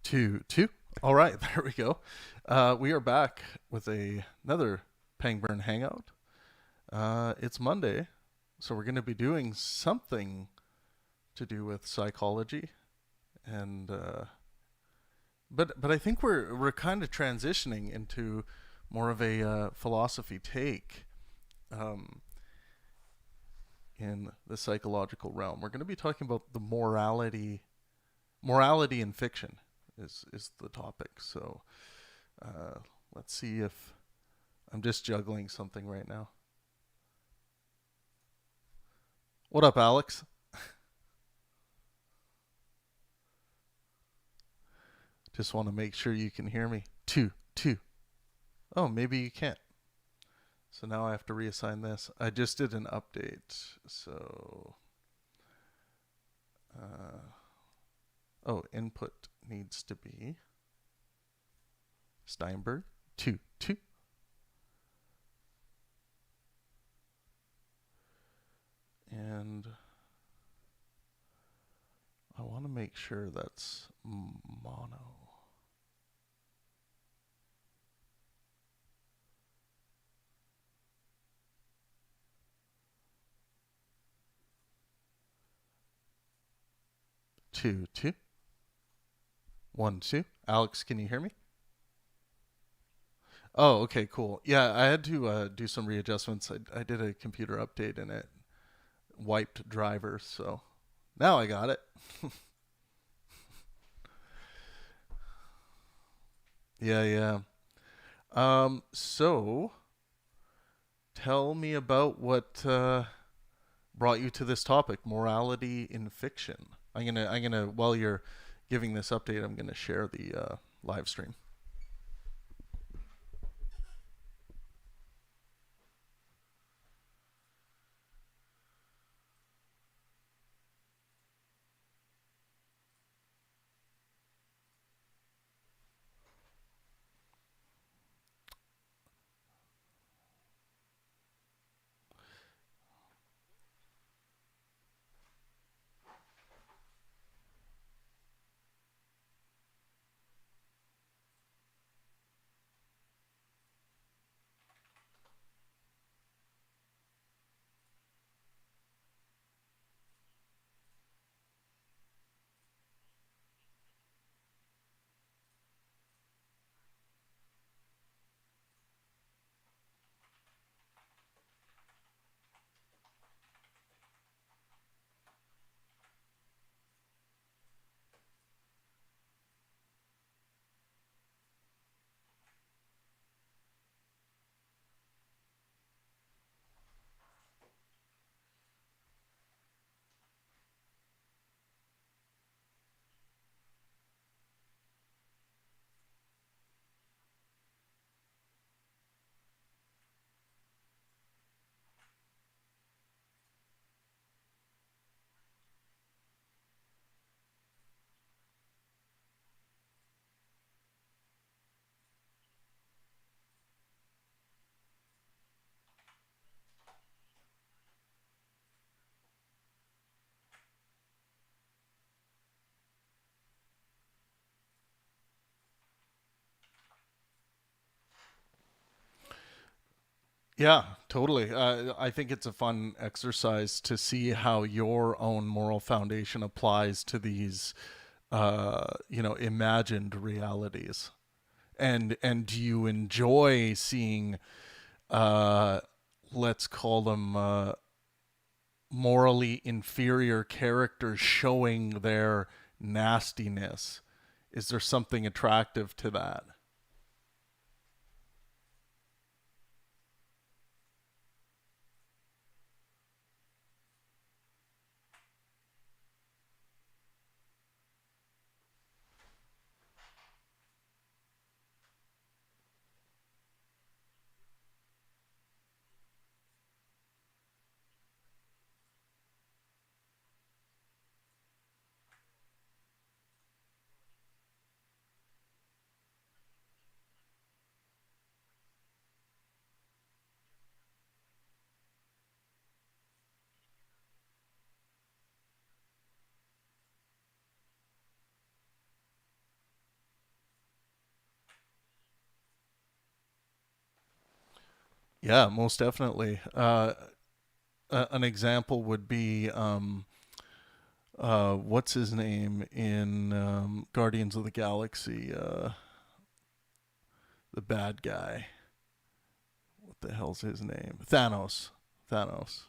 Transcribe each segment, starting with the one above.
Two, two. All right, there we go. We are back with another Pangburn Hangout. It's Monday, so we're going to be doing something to do with psychology, and but I think we're kind of transitioning into more of a philosophy take um, in the psychological realm. We're going to be talking about the morality in fiction is the topic. So uh, let's see if I'm just juggling something right now. What up, Alex? Just want to make sure you can hear me. Two, two. Oh, maybe you can't. So now I have to reassign this. I just did an update. So, uh, oh, input needs to be Steinberg. Two, two. And I want to make sure that's mono. Two, two. One, two. Alex, can you hear me? Oh, okay, cool. Yeah, I had to do some readjustments. I did a computer update and it wiped drivers, so now I got it. Yeah, yeah. So tell me about what brought you to this topic, morality in fiction. I'm gonna while you're giving this update, I'm gonna share the live stream. Yeah, totally. I think it's a fun exercise to see how your own moral foundation applies to these, imagined realities. And do you enjoy seeing, uh, let's call them morally inferior characters showing their nastiness? Is there something attractive to that? Yeah, most definitely. An example would be what's his name in Guardians of the Galaxy? The bad guy. What the hell's his name? Thanos. Thanos.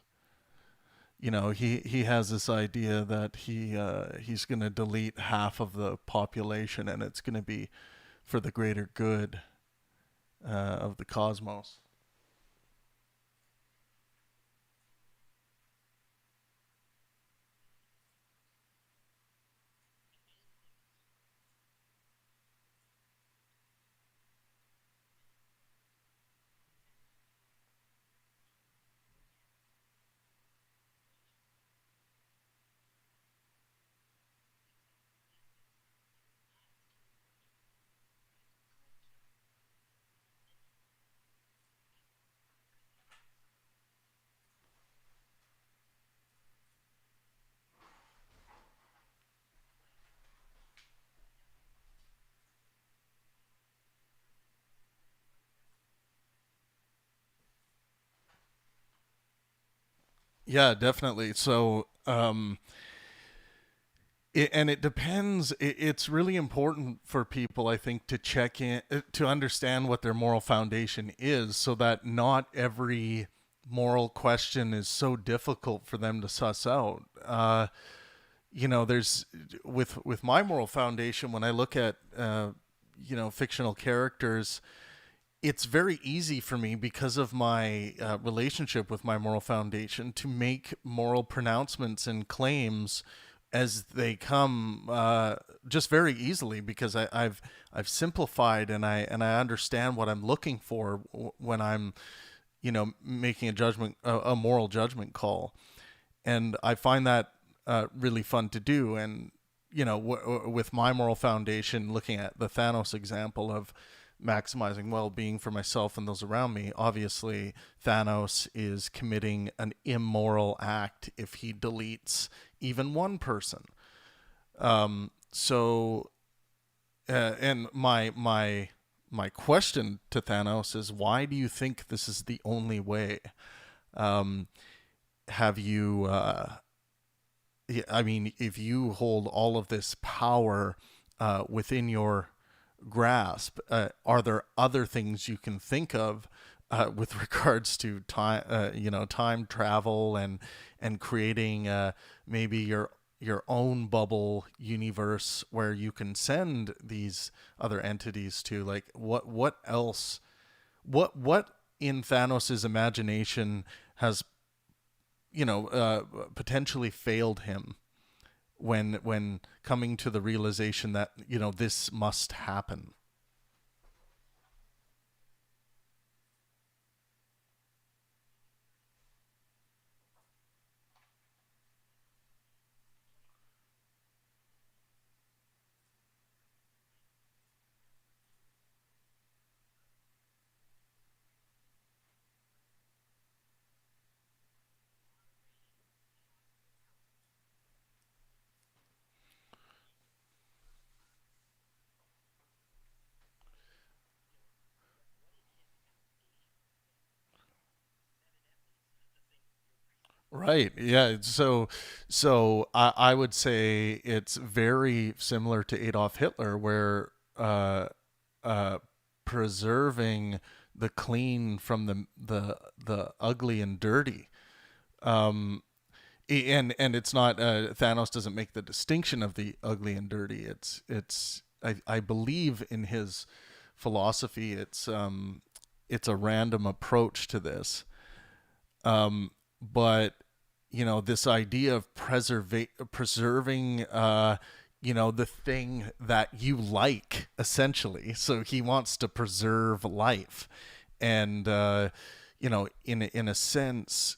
He has this idea that he's going to delete half of the population, and it's going to be for the greater good of the cosmos. Yeah, definitely. So, and it depends. It's really important for people, I think, to check in, to understand what their moral foundation is, so that not every moral question is so difficult for them to suss out. There's with my moral foundation, when I look at fictional characters, it's very easy for me, because of my relationship with my moral foundation, to make moral pronouncements and claims as they come, just very easily, because I've simplified, and I understand what I'm looking for when I'm making a moral judgment call. And I find that really fun to do. And with my moral foundation, looking at the Thanos example of maximizing well-being for myself and those around me, obviously Thanos is committing an immoral act if he deletes even one person. And my question to Thanos is, why do you think this is the only way? Um, have you I mean, if you hold all of this power within your grasp, are there other things you can think of with regards to time, time travel, and creating maybe your own bubble universe where you can send these other entities to? Like, what else? What in Thanos's imagination has potentially failed him when coming to the realization that this must happen? Right. Yeah. So I would say it's very similar to Adolf Hitler, where uh, preserving the clean from the ugly and dirty. Um, and it's not, Thanos doesn't make the distinction of the ugly and dirty. I believe in his philosophy. It's a random approach to this. But this idea of preserving the thing that you like, essentially. So he wants to preserve life. And in a sense,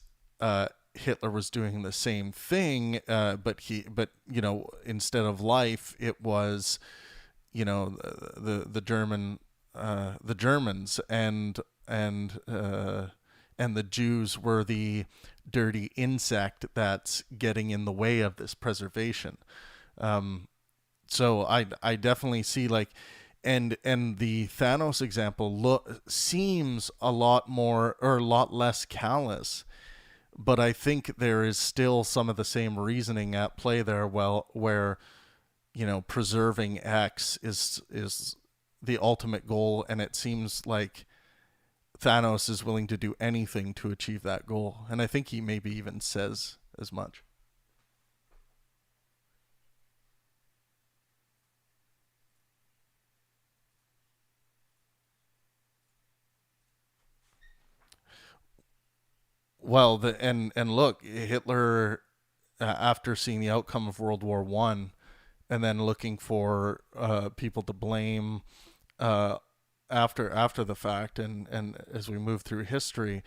Hitler was doing the same thing, but instead of life, it was the Germans, and the Jews were the dirty insect that's getting in the way of this preservation. So I definitely see, like, And the Thanos example seems a lot more or a lot less callous, but I think there is still some of the same reasoning at play there. Well, where preserving X is the ultimate goal, and it seems like Thanos is willing to do anything to achieve that goal, and I think he maybe even says as much. Well, and look, Hitler, after seeing the outcome of World War I, and then looking for people to blame uh, after the fact, and as we move through history,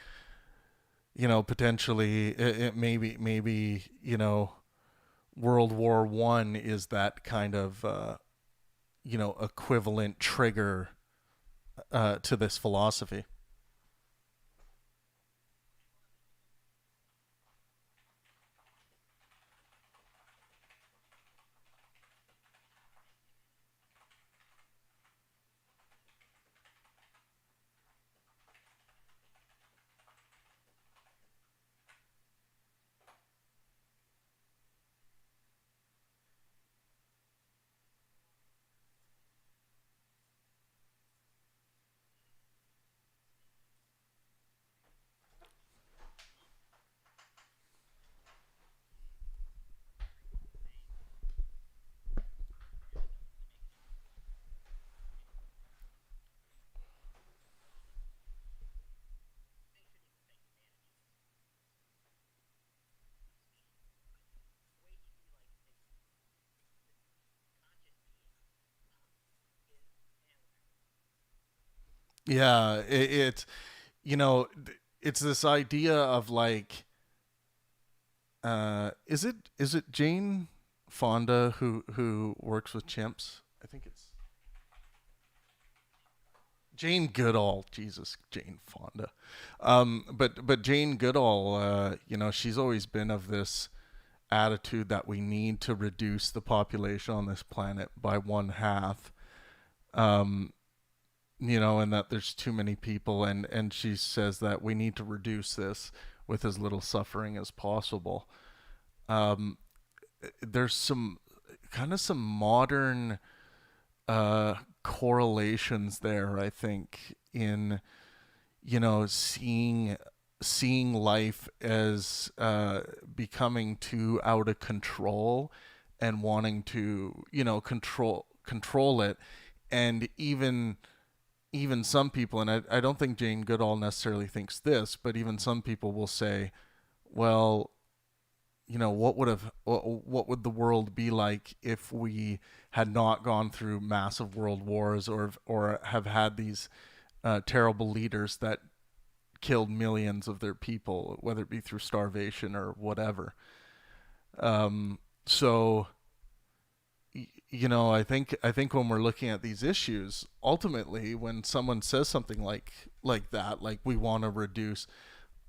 potentially it maybe World War I is that kind of equivalent trigger to this philosophy. Yeah, you know it's this idea of like is it Jane Fonda who works with chimps? I think it's Jane Goodall. Jesus, Jane Fonda. But Jane Goodall, she's always been of this attitude that we need to reduce the population on this planet by one half. Um, and that there's too many people, and she says that we need to reduce this with as little suffering as possible. Um, there's some modern correlations there, I think, in seeing life as becoming too out of control and wanting to control it, and even some people, and I don't think Jane Goodall necessarily thinks this, but even some people will say, well, what would the world be like if we had not gone through massive world wars, or have had these terrible leaders that killed millions of their people, whether it be through starvation or whatever. So I think when we're looking at these issues, ultimately, when someone says something like that, like we want to reduce,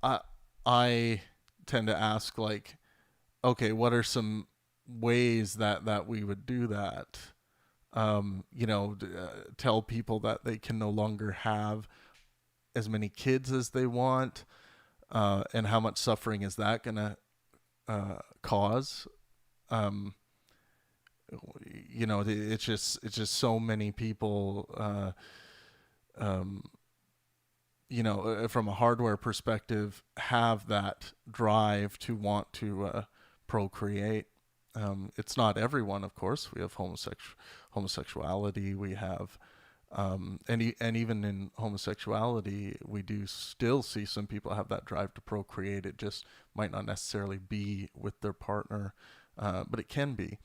I I tend to ask, like, okay, what are some ways that we would do that? Tell people that they can no longer have as many kids as they want, and how much suffering is that gonna cause? Um, it's just so many people. Um, from a hardware perspective, have that drive to want to procreate. It's not everyone, of course. We have homosexuality. We have, and even in homosexuality, we do still see some people have that drive to procreate. It just might not necessarily be with their partner, but it can be.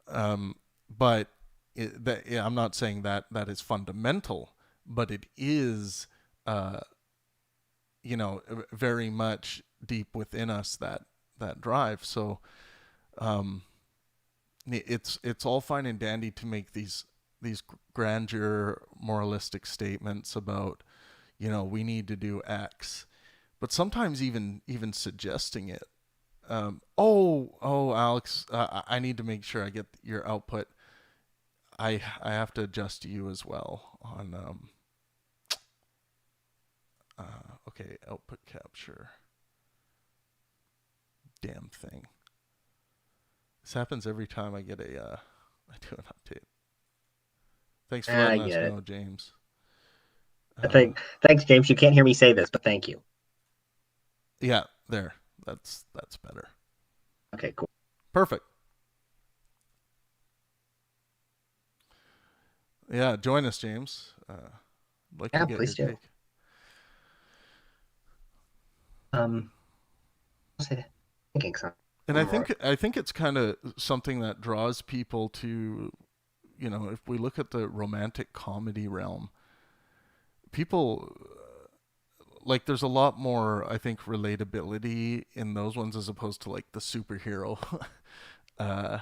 But yeah, I'm not saying that is fundamental, but it is, uh, very much deep within us, that drive. So um, it's all fine and dandy to make these grandeur moralistic statements about, we need to do X, but sometimes even suggesting it. Oh, Alex, I need to make sure I get your output. I have to adjust you as well on okay, output capture. Damn thing. This happens every time I get I do an update. Thanks for I letting us get it. know, James. I Uh, think, thanks, James. You can't hear me say this, but thank you. yeah, there. That's better. Okay, cool. Perfect. Yeah, join us, James. I'd like to Yeah, get your please do. take. Um, I'll say that. Thinking something And more. I think it's kind of something that draws people to, if we look at the romantic comedy realm, people like there's a lot more I think relatability in those ones as opposed to like the superhero uh,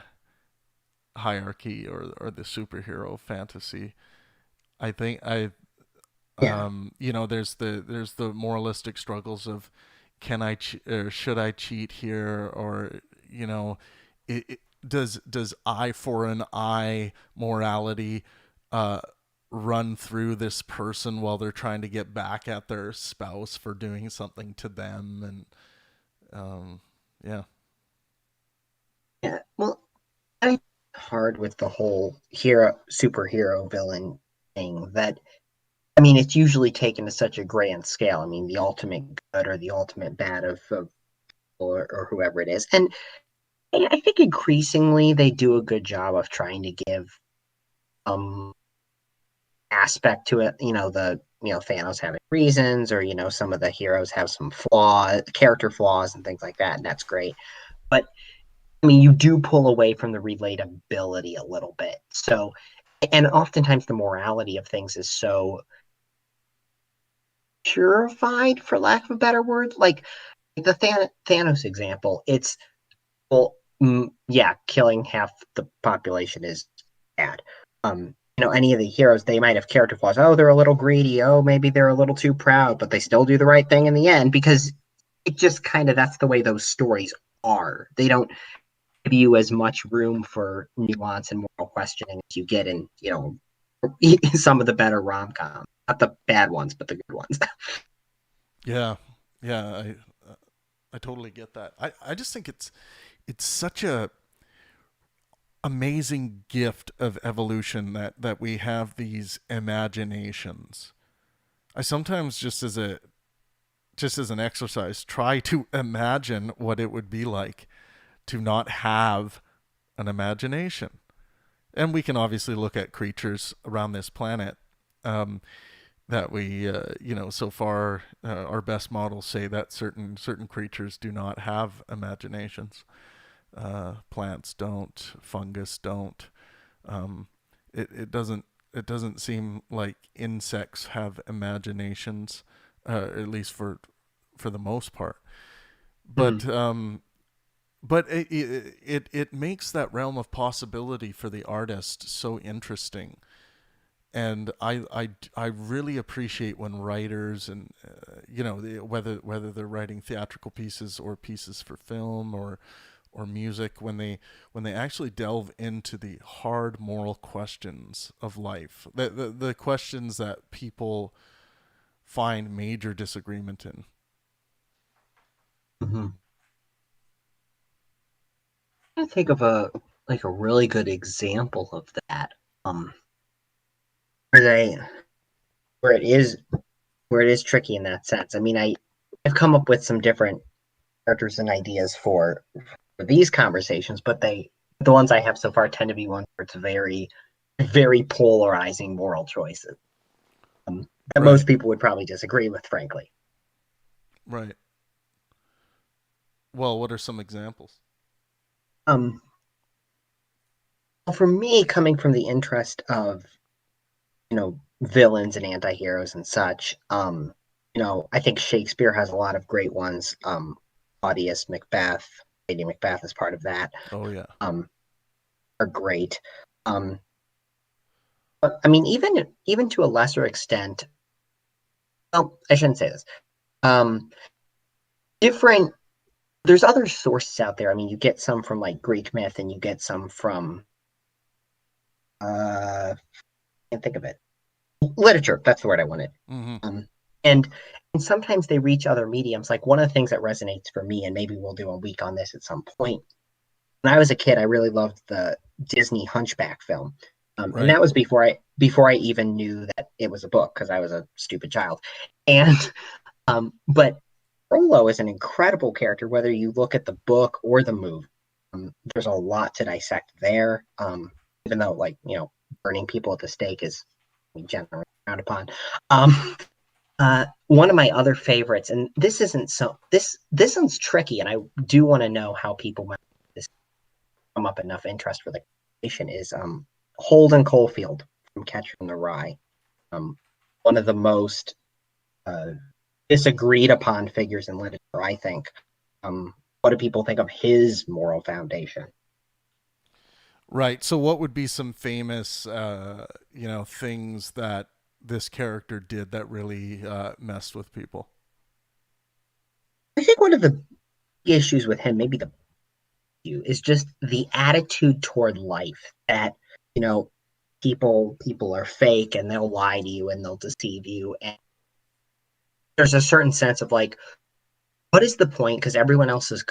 hierarchy or the superhero fantasy. I think I Yeah, there's the moralistic struggles of can I or should I cheat here, or you know does eye for an eye morality uh, run through this person while they're trying to get back at their spouse for doing something to them, and yeah. yeah. Well, I hard with the whole hero superhero villain thing that I mean it's usually taken to such a grand scale. I mean the ultimate good or the ultimate bad of or whoever it is. And I think increasingly they do a good job of trying to give um aspect to it. Thanos having reasons, or some of the heroes have some character flaws, and things like that, and that's great. But I mean, you do pull away from the relatability a little bit. So, and oftentimes the morality of things is so purified, for lack of a better word. Like the Thanos example, it's well, yeah, killing half the population is bad. Any of the heroes, they might have character flaws. Oh, they're a little greedy. Oh, maybe they're a little too proud, but they still do the right thing in the end because it just kind of that's the way those stories are. They don't give you as much room for nuance and moral questioning as you get in, some of the better rom coms. Not the bad ones, but the good ones. Yeah, yeah, I totally get that. I just think it's such a amazing gift of evolution that we have these imaginations. I sometimes just as an exercise try to imagine what it would be like to not have an imagination. And we can obviously look at creatures around this planet that we so far our best models say that certain creatures do not have imaginations. Plants don't, fungus don't. Um, it doesn't seem like insects have imaginations, at least for the most part. Mm-hmm. But it makes that realm of possibility for the artist so interesting. And I really appreciate when writers and whether they're writing theatrical pieces or pieces for film or music, when they actually delve into the hard moral questions of life, the questions that people find major disagreement in. Mm-hmm. I think of a really good example of that. Um, where they where it is tricky in that sense. I mean, I've come up with some different characters and ideas for these conversations, but the ones I have so far tend to be ones where it's very polarizing moral choices that Right, most people would probably disagree with, frankly. right. Well, what are some examples? Um, for me, coming from the interest of villains and anti-heroes and such, I think Shakespeare has a lot of great ones. Claudius, Macbeth, Lady Macbeth is part of that. Oh yeah. Um, are great. Um, but I mean, even to a lesser extent, well, I shouldn't say this. Um, different. There's other sources out there. I mean, you get some from like Greek myth, and you get some from Can't think of it. Literature, that's the word I wanted. Mm-hmm. Um, and and sometimes they reach other mediums. Like one of the things that resonates for me, and maybe we'll do a week on this at some point. When I was a kid, I really loved the Disney Hunchback film, and Right. that was before I even knew that it was a book because I was a stupid child. And but Frollo is an incredible character, whether you look at the book or the movie. There's a lot to dissect there. Even though, like, burning people at the stake is generally frowned upon. Um, one of my other favorites, and this one's tricky, and I do want to know how people might this come up enough interest for the conversation is Holden Caulfield from Catcher in the Rye. One of the most uh, disagreed upon figures in literature, I think. What do people think of his moral foundation? Right. So, what would be some famous, things that this character did that really messed with people? I think one of the issues with him, maybe the issue, is just the attitude toward life that, you know, people are fake and they'll lie to you and they'll deceive you. And there's a certain sense of like, what is the point? Because everyone else is,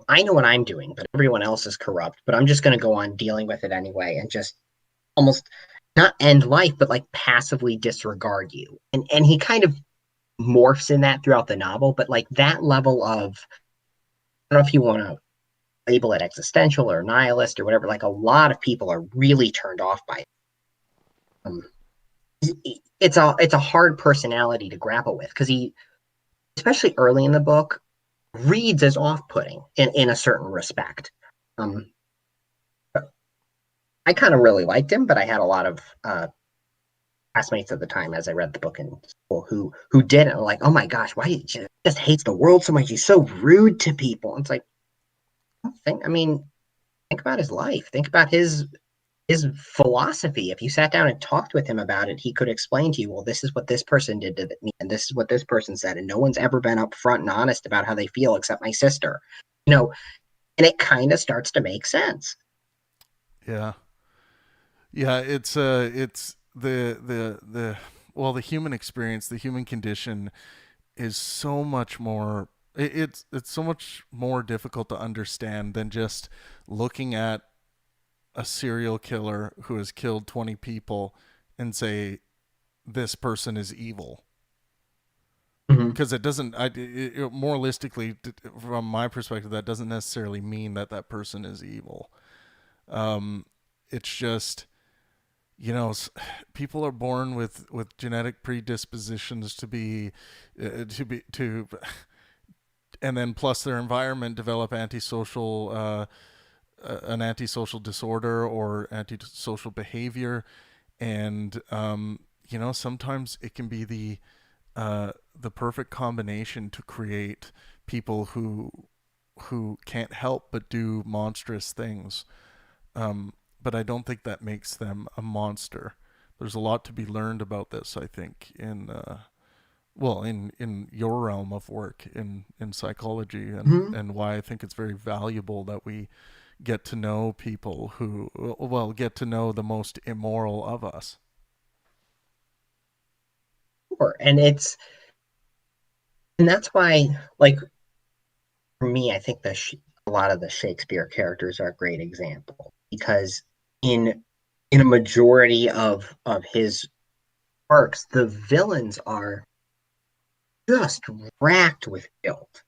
I know what I'm doing, but everyone else is corrupt. But I'm just going to go on dealing with it anyway and just almost not end life, but like passively disregard you. And he kind of morphs in that throughout the novel, but like that level of, I don't know if you want to label it existential or nihilist or whatever. Like a lot of people are really turned off by it. Um, it's a hard personality to grapple with because he, especially early in the book, reads as off-putting in a certain respect. Um, I kind of really liked him, but I had a lot of classmates at the time as I read the book in school who didn't. Like, oh my gosh, why he just hates the world so much? He's so rude to people. And it's like, think about his life. Think about his philosophy. If you sat down and talked with him about it, he could explain to you, well, this is what this person did to me, and this is what this person said, and no one's ever been upfront and honest about how they feel except my sister. You know, and it kind of starts to make sense. Yeah. Yeah. It's the well, the human experience, the human condition is so much more. It's so much more difficult to understand than just looking at a serial killer who has killed 20 people and say this person is evil, Mm-hmm. because it doesn't moralistically, from my perspective, that doesn't necessarily mean that that person is evil. um, it's just, people are born with genetic predispositions to be, and then plus their environment develop an antisocial disorder or antisocial behavior. And sometimes it can be the perfect combination to create people who can't help but do monstrous things. But I don't think that makes them a monster. There's a lot to be learned about this, I think, in your realm of work in psychology, Mm-hmm. and why I think it's very valuable that we get to know people who, well, get to know the most immoral of us. Sure. And that's why, like, for me, I think a lot of the Shakespeare characters are a great example because in in a majority of his works, the villains are just racked with guilt.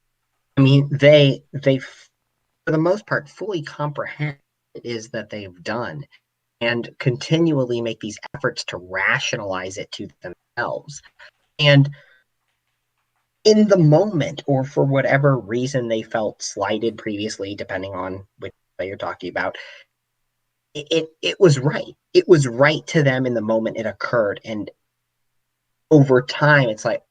I mean, they for the most part fully comprehend what it is that they've done and continually make these efforts to rationalize it to themselves. And in the moment, or for whatever reason they felt slighted previously, depending on which way you're talking about, it was right. It was right to them in the moment it occurred. And over time, it's like,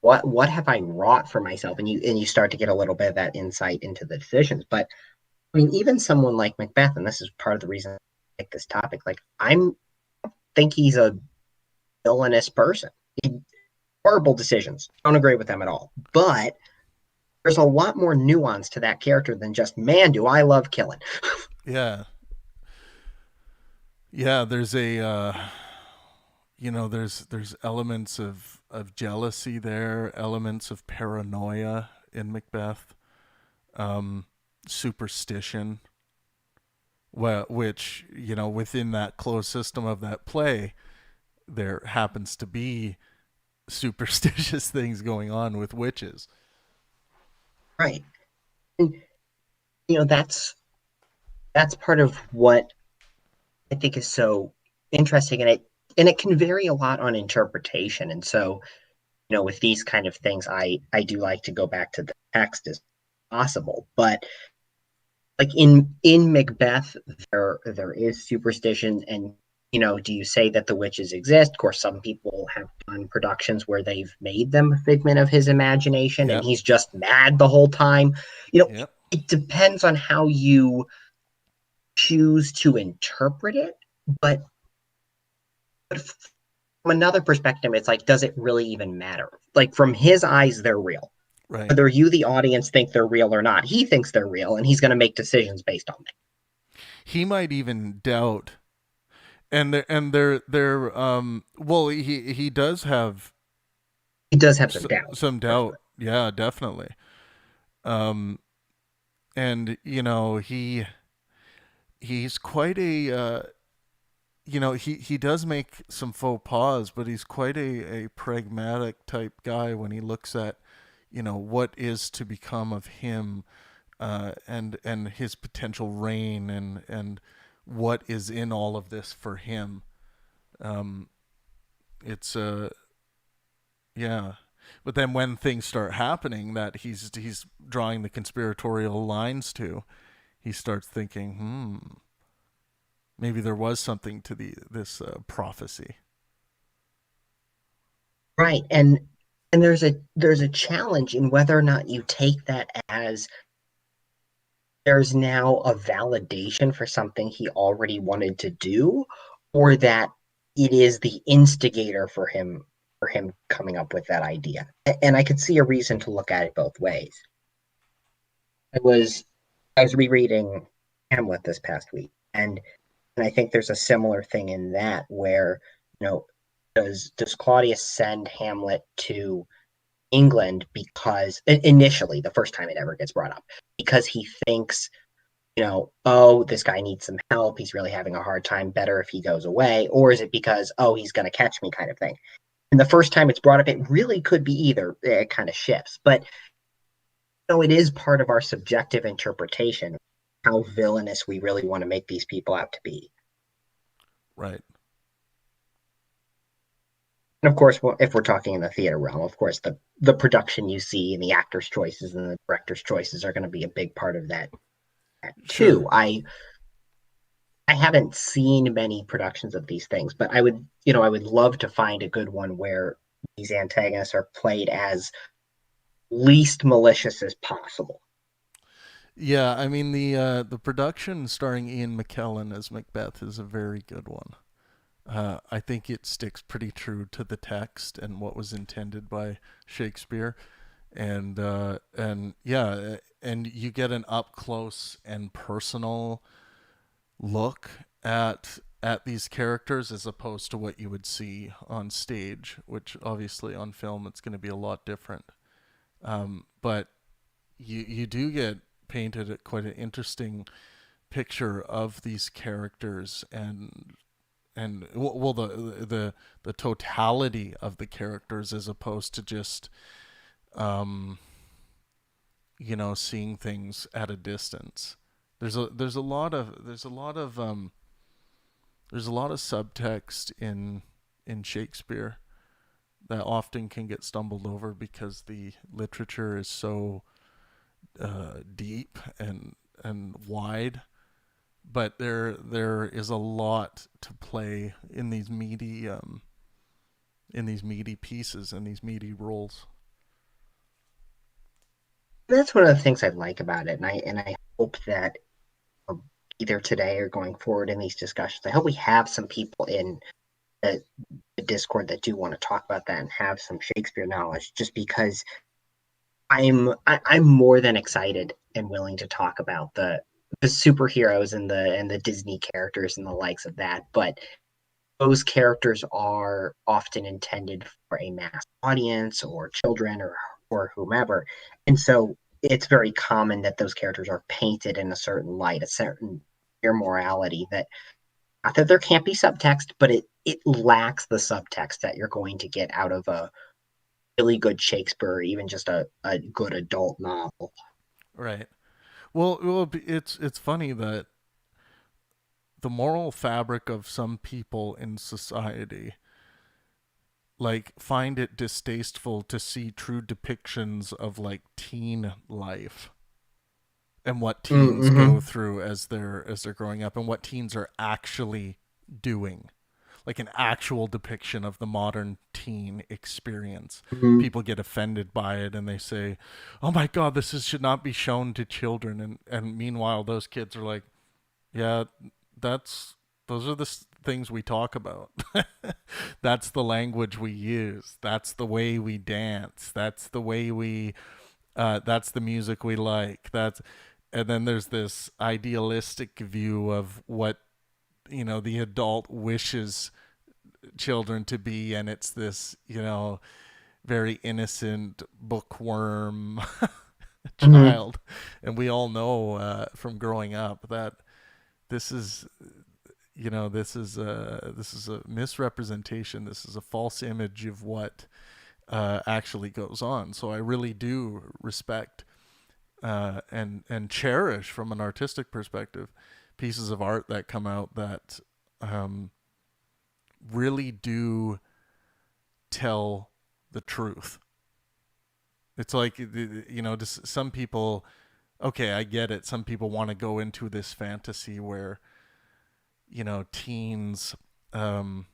what have I wrought for myself? And you start to get a little bit of that insight into the decisions. But I mean, even someone like Macbeth, and this is part of the reason I like this topic, like think he's a villainous person. He, horrible decisions. Don't agree with them at all. But there's a lot more nuance to that character than just, man, do I love killing. Yeah. Yeah, there's a there's elements of jealousy there, elements of paranoia in Macbeth, um, superstition, which within that closed system of that play, there happens to be superstitious things going on with witches. Right. And, that's part of what I think is so interesting, and it can vary a lot on interpretation. And so, with these kind of things, I do like to go back to the text as possible. But like in Macbeth, there is superstition, and do you say that the witches exist? Of course, some people have done productions where they've made them a figment of his imagination, and Yep. he's just mad the whole time. Yep. It depends on how you choose to interpret it, but from another perspective, it's like, does it really even matter? Like from his eyes, they're real. Right. Whether you, the audience, think they're real or not, he thinks they're real, and he's going to make decisions based on that. He might even doubt, and well, he does have He does have some doubt, some for sure. doubt. Yeah, definitely. Um, and he's quite a he does make some faux pas, but he's quite a pragmatic type guy when he looks at what is to become of him, and his potential reign, and what is in all of this for him. Um, it's yeah, but then when things start happening that he's drawing the conspiratorial lines to, he starts thinking, maybe there was something to this prophecy. Right. And there's a challenge in whether or not you take that as there's now a validation for something he already wanted to do, or that it is the instigator for him coming up with that idea. And I could see a reason to look at it both ways. I was I was rereading Hamlet this past week, and I think there's a similar thing in that where, you know, does Claudius send Hamlet to England because initially the first time it ever gets brought up, because he thinks, oh, this guy needs some help, he's really having a hard time, better if he goes away, or is it because, oh, he's going to catch me kind of thing? And the first time it's brought up, it really could be either. It kind of shifts, but it is part of our subjective interpretation how villainous we really want to make these people out to be. Right. And of course, if we're talking in the theater realm, of course, the production you see and the actors' choices and the director's choices are going to be a big part of that Sure. too. I haven't seen many productions of these things, but I would love to find a good one where these antagonists are played as least malicious as possible. Yeah, I mean the production starring Ian McKellen as Macbeth is a very good one. I think it sticks pretty true to the text and what was intended by Shakespeare, and yeah, and you get an up close and personal look at these characters as opposed to what you would see on stage, which obviously on film it's going to be a lot different. But you do get painted at quite an interesting picture of these characters, and well the totality of the characters as opposed to just um seeing things at a distance. There's a lot of there's a lot of subtext in Shakespeare that often can get stumbled over because the literature is so deep and wide. But there is a lot to play in these meaty pieces and these meaty roles. That's one of the things I like about it, and I hope that either today or going forward in these discussions, I hope we have some people in the Discord that do want to talk about that and have some Shakespeare knowledge, just because I'm more than excited and willing to talk about the superheroes and the Disney characters and the likes of that, but those characters are often intended for a mass audience or children or whomever. And so it's very common that those characters are painted in a certain light, a certain morality that not that there can't be subtext, but it lacks the subtext that you're going to get out of a really good Shakespeare or even just a good adult novel. Right. Well, it's funny that the moral fabric of some people in society like find it distasteful to see true depictions of like teen life and what teens go Mm-hmm. through as they're growing up and what teens are actually doing, like an actual depiction of the modern teen experience. Mm-hmm. People get offended by it and they say, "Oh my God, should not be shown to children." And meanwhile, those kids are like, "Yeah, that's those are the things we talk about. That's the language we use. That's the way we dance. That's the way we. That's the music we like. That's." And then there's this idealistic view of what the adult wishes children to be, and it's this very innocent bookworm Mm-hmm. child. And we all know from growing up that this is this is a misrepresentation. This is a false image of what actually goes on. So I really do respect and cherish, from an artistic perspective, pieces of art that come out that um, really do tell the truth. It's like, just some people, okay, I get it. Some people want to go into this fantasy where, teens um,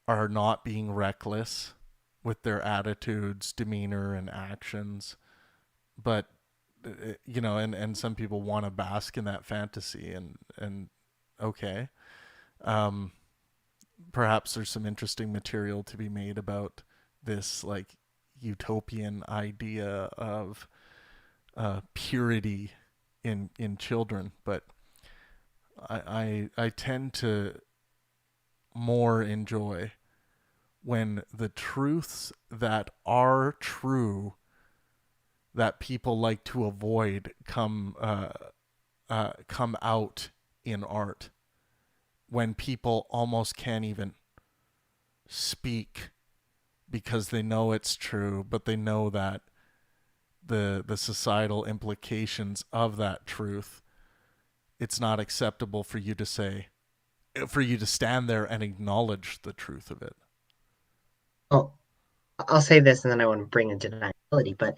are not being reckless with their attitudes, demeanor, and actions. But, and some people want to bask in that fantasy, and okay. Um, Perhaps there's some interesting material to be made about this, like, utopian idea of purity in children, but I tend to more enjoy when the truths that are true that people like to avoid come out in art, when people almost can't even speak because they know it's true, but they know that the societal implications of that truth, it's not acceptable for you to say, for you to stand there and acknowledge the truth of it. Well, I'll say this, and then I want to bring in deniability, but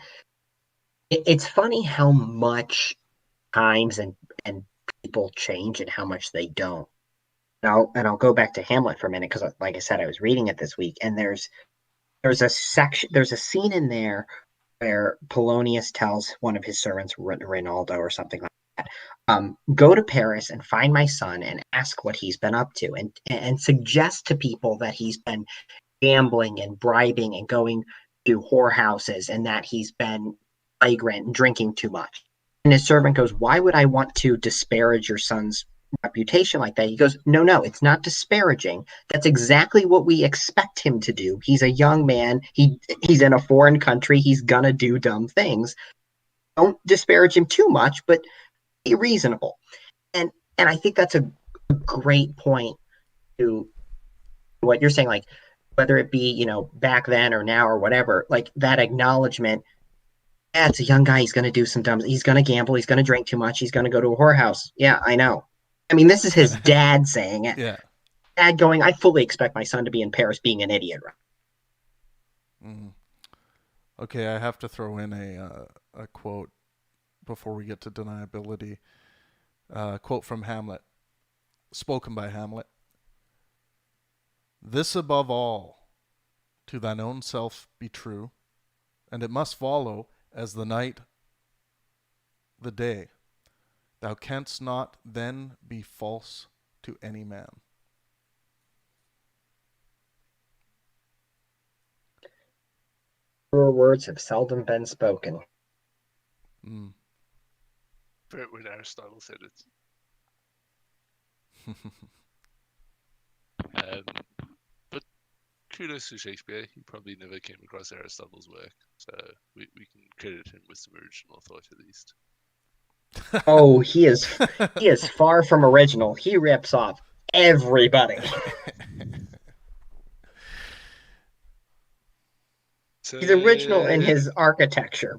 it's funny how much times and people change and how much they don't. And I'll go back to Hamlet for a minute because, like I said, I was reading it this week, and there's a scene in there where Polonius tells one of his servants, Rinaldo or something like that, go to Paris and find my son and ask what he's been up to, and suggest to people that he's been gambling and bribing and going to whorehouses and that he's been flagrant and drinking too much. And his servant goes, "Why would I want to disparage your son's reputation like that?" He goes, "No, no, it's not disparaging. That's exactly what we expect him to do. He's a young man. He's in a foreign country. He's gonna do dumb things. Don't disparage him too much, but be reasonable." And I think that's a great point to what you're saying, like whether it be, back then or now or whatever, like that acknowledgement. Yeah, it's a young guy. He's going to do some dumb. He's going to gamble. He's going to drink too much. He's going to go to a whorehouse. Yeah, I know. I mean, this is his dad saying it. Yeah. Dad going, "I fully expect my son to be in Paris being an idiot." Right? Mm. Okay, I have to throw in a quote before we get to deniability. Quote from Hamlet, spoken by Hamlet. "This above all, to thine own self be true, and it must follow, as the night the day. Thou canst not then be false to any man." Truer words have seldom been spoken. Mm. but when Aristotle said it. But kudos to Shakespeare. He probably never came across Aristotle's work, so we can credit him with some original thought at least. Oh, he is far from original. He rips off everybody. So, He's original in his architecture.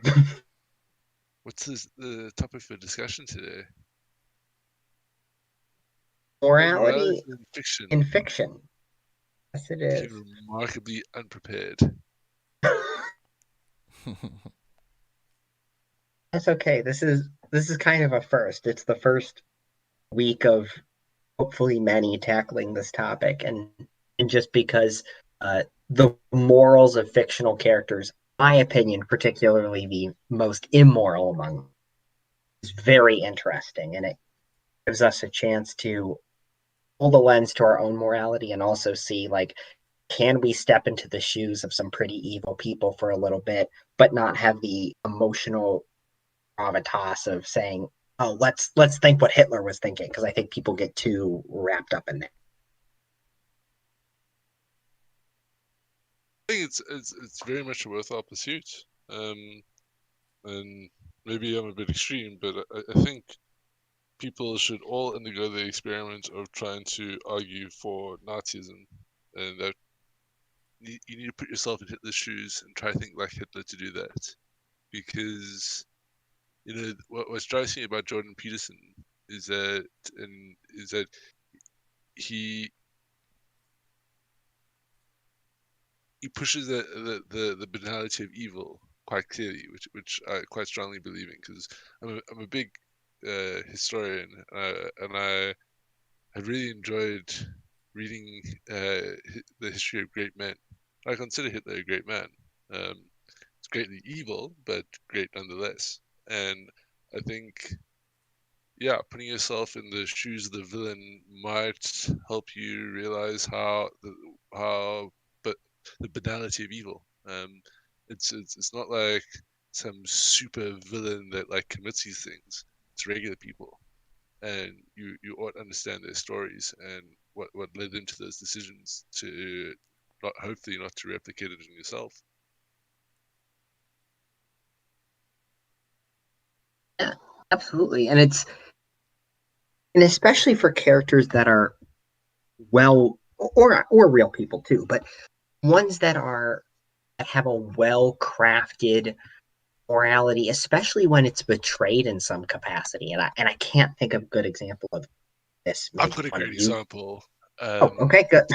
what's the topic for discussion today? Morality in fiction. in fiction. Yes, it is. Came remarkably unprepared. That's okay. This is kind of a first. It's the first week of hopefully many tackling this topic, and just because the morals of fictional characters, my opinion, particularly the most immoral among them, is very interesting, and it gives us a chance to hold a lens to our own morality and also see, like, can we step into the shoes of some pretty evil people for a little bit, but not have the emotional gravitas of saying, "Oh, let's think what Hitler was thinking," because I think people get too wrapped up in that. I think it's very much a worthwhile pursuit. And maybe I'm a bit extreme, but I think people should all undergo the experiment of trying to argue for Nazism, and that you need to put yourself in Hitler's shoes and try to think like Hitler to do that. Because, you know, what drives me about Jordan Peterson is that he pushes the banality of evil quite clearly, which I quite strongly believe in, because I'm a big historian, and I have really enjoyed reading the history of great men. I consider Hitler a great man. It's greatly evil, but great nonetheless. And I think, yeah, putting yourself in the shoes of the villain might help you realize but the banality of evil. It's not like some super villain that like commits these things. It's regular people, and you ought to understand their stories and what led them to those decisions, to hopefully not to replicate it in yourself. Yeah, absolutely, and especially for characters that are or real people too, but ones that have a well crafted morality, especially when it's betrayed in some capacity. And I can't think of a good example of this. I've Maybe got a one great of you. example. Oh, okay, good.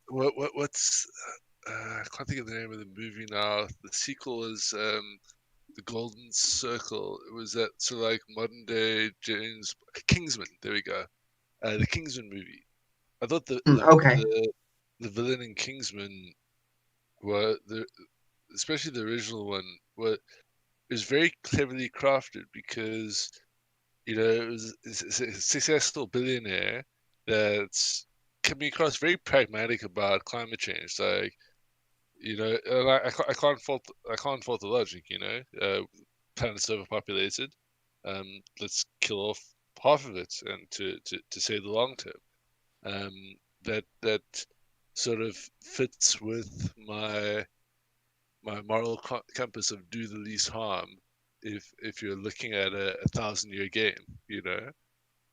What's I can't think of the name of the movie now. The sequel is The Golden Circle. It was that sort of like modern day James Kingsman. There we go. The Kingsman movie. I thought Okay. the villain in Kingsman especially the original one, it was very cleverly crafted, because, you know, it was a successful billionaire that's coming across very pragmatic about climate change. Like, you know, and I can't fault the logic. You know, planet's overpopulated. Let's kill off half of it, and to save the long term. That sort of fits with my moral compass of do the least harm. If you're looking at a 1,000-year game, you know,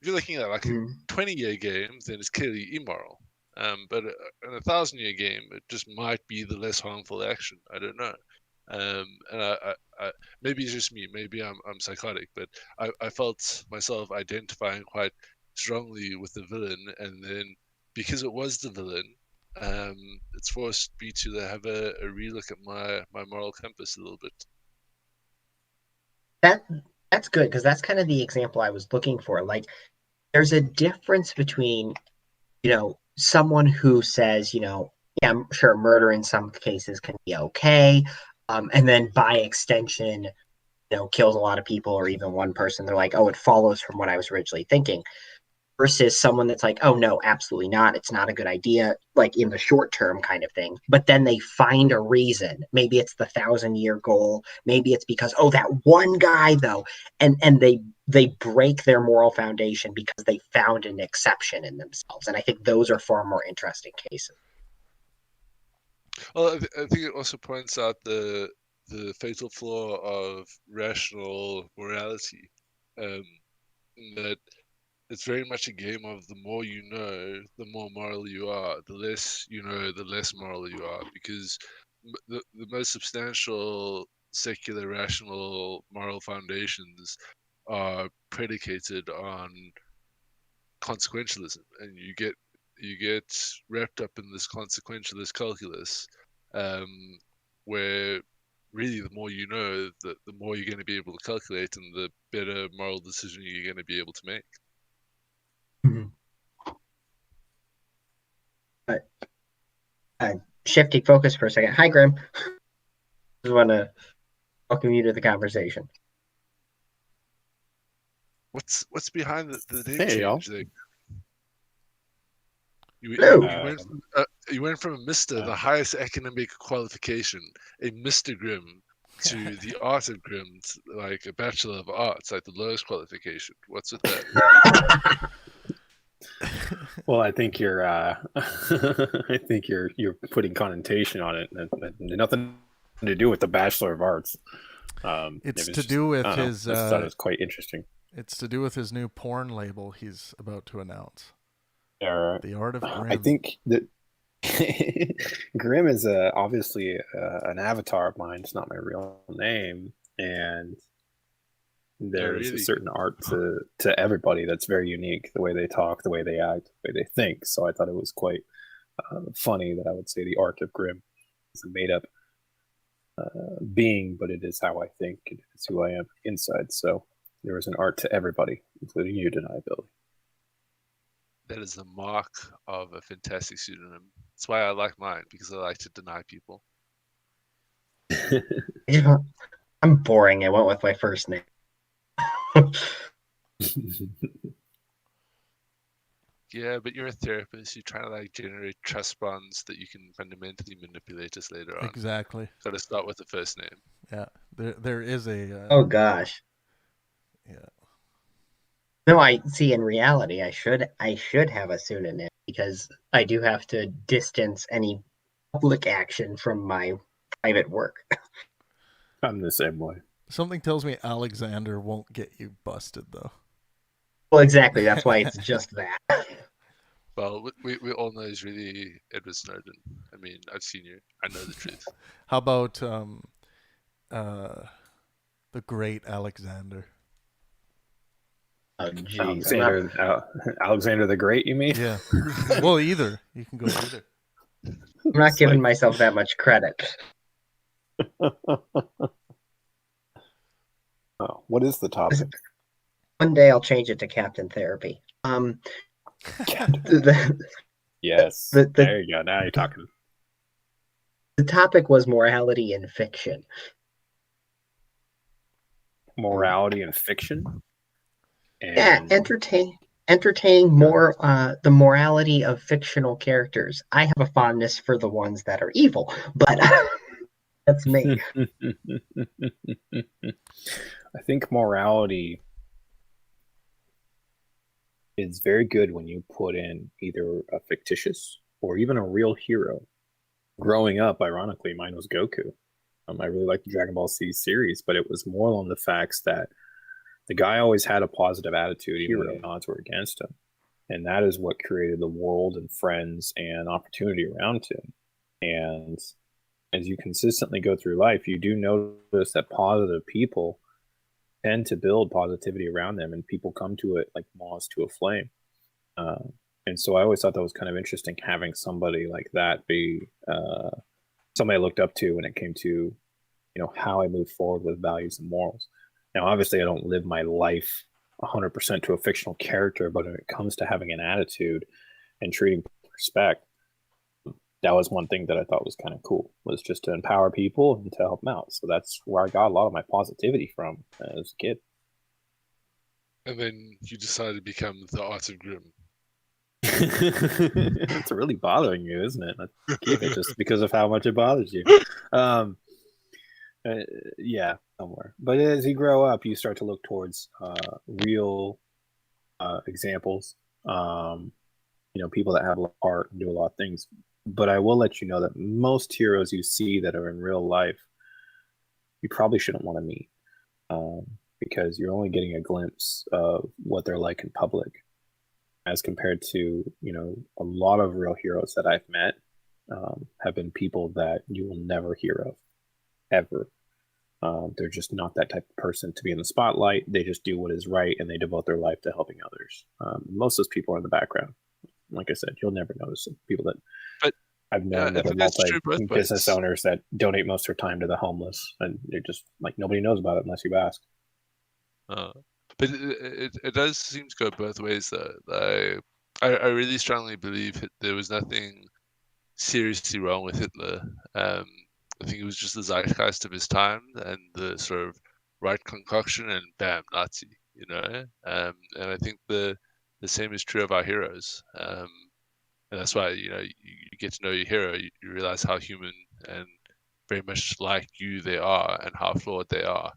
if you're looking at like a 20-year game, then it's clearly immoral. But in a 1,000-year game, it just might be the less harmful action. I don't know. And I maybe it's just me. Maybe I'm psychotic, but I felt myself identifying quite strongly with the villain, and then because it was the villain, it's forced me to have a relook at my moral compass a little bit. That's good, because that's kind of the example I was looking for. Like, there's a difference between, someone who says, yeah, I'm sure murder in some cases can be okay, and then by extension, kills a lot of people, or even one person. They're like, oh, it follows from what I was originally thinking. Versus someone that's like, oh no, absolutely not. It's not a good idea, like in the short term kind of thing. But then they find a reason. Maybe it's the 1,000-year goal. Maybe it's because, oh, that one guy though, and they break their moral foundation because they found an exception in themselves. And I think those are far more interesting cases. Well, I think it also points out the fatal flaw of rational morality, in that it's very much a game of the more you know, the more moral you are. The less you know, the less moral you are, because the most substantial secular rational moral foundations are predicated on consequentialism, and you get wrapped up in this consequentialist calculus, where really the more you know, the more you're going to be able to calculate, and the better moral decision you're going to be able to make. Shifting focus for a second. Hi, Grim. Just want to welcome you to the conversation. What's behind the name Hey, y'all. change there? Hello. You went from Mr. the highest academic qualification, a Mr. Grimm, to the art of Grimm, like a Bachelor of Arts, like the lowest qualification. What's with that? Well, I think you're you're putting connotation on it. Nothing to do with the Bachelor of Arts. It's to do with his. I thought it was quite interesting. It's to do with his new porn label he's about to announce. The Art of Grimm. I think that Grimm is obviously an avatar of mine. It's not my real name, and there's a certain art to everybody that's very unique. The way they talk, the way they act, the way they think. So I thought it was quite funny that I would say the Art of Grimm is a made-up being, but it is how I think. It's who I am inside. So there is an art to everybody, including you, Deniability. That is the mark of a fantastic pseudonym. That's why I like mine, because I like to deny people. I'm boring. I went with my first name. Yeah, but you're a therapist. You're trying to like generate trust bonds that you can fundamentally manipulate us later on. Exactly. Got to start with the first name. Yeah, there is a. Oh gosh. Yeah. No, I see. In reality, I should have a pseudonym because I do have to distance any public action from my private work. I'm the same way. Something tells me Alexander won't get you busted, though. Well, exactly. That's why it's just that. Well, we all know he's really Edward Snowden. I mean, I've seen you. I know the truth. How about the great Alexander? Oh, geez. Alexander the Great, you mean? Yeah. Well, either. You can go either. I'm not giving myself that much credit. Oh, what is the topic? One day I'll change it to Captain Therapy. Yes. There you go. Now you're talking. The topic was morality in fiction. Morality in fiction? Yeah, entertaining more the morality of fictional characters. I have a fondness for the ones that are evil, but that's me. I think morality is very good when you put in either a fictitious or even a real hero. Growing up, ironically, mine was Goku. I really liked the Dragon Ball Z series, but it was more on the facts that the guy always had a positive attitude, even when the odds were against him. And that is what created the world and friends and opportunity around him. And as you consistently go through life, you do notice that positive people tend to build positivity around them, and people come to it like moths to a flame. And so I always thought that was kind of interesting, having somebody like that be somebody I looked up to when it came to, how I move forward with values and morals. Now, obviously, I don't live my life 100% to a fictional character, but when it comes to having an attitude and treating respect, that was one thing that I thought was kind of cool, was just to empower people and to help them out. So that's where I got a lot of my positivity from as a kid. And then you decided to become the Art of Grimm. It's really bothering you, isn't it? I keep it just because of how much it bothers you. Yeah, somewhere. But as you grow up, you start to look towards real examples. People that have a lot of heart and do a lot of things. But I will let you know that most heroes you see that are in real life, you probably shouldn't want to meet, because you're only getting a glimpse of what they're like in public, as compared to a lot of real heroes that I've met have been people that you will never hear of ever. They're just not that type of person to be in the spotlight. They just do what is right and they devote their life to helping others. Most of those people are in the background. Like I said, you'll never notice them. People that But I've known I that are think that's true both business ways. owners that donate most of their time to the homeless, and they're just like, nobody knows about it unless you ask. But it does seem to go both ways, though. I really strongly believe there was nothing seriously wrong with Hitler. I think it was just the zeitgeist of his time and the sort of right concoction, and bam, Nazi. And I think the same is true of our heroes. And that's why you get to know your hero, you realize how human and very much like you they are, and how flawed they are.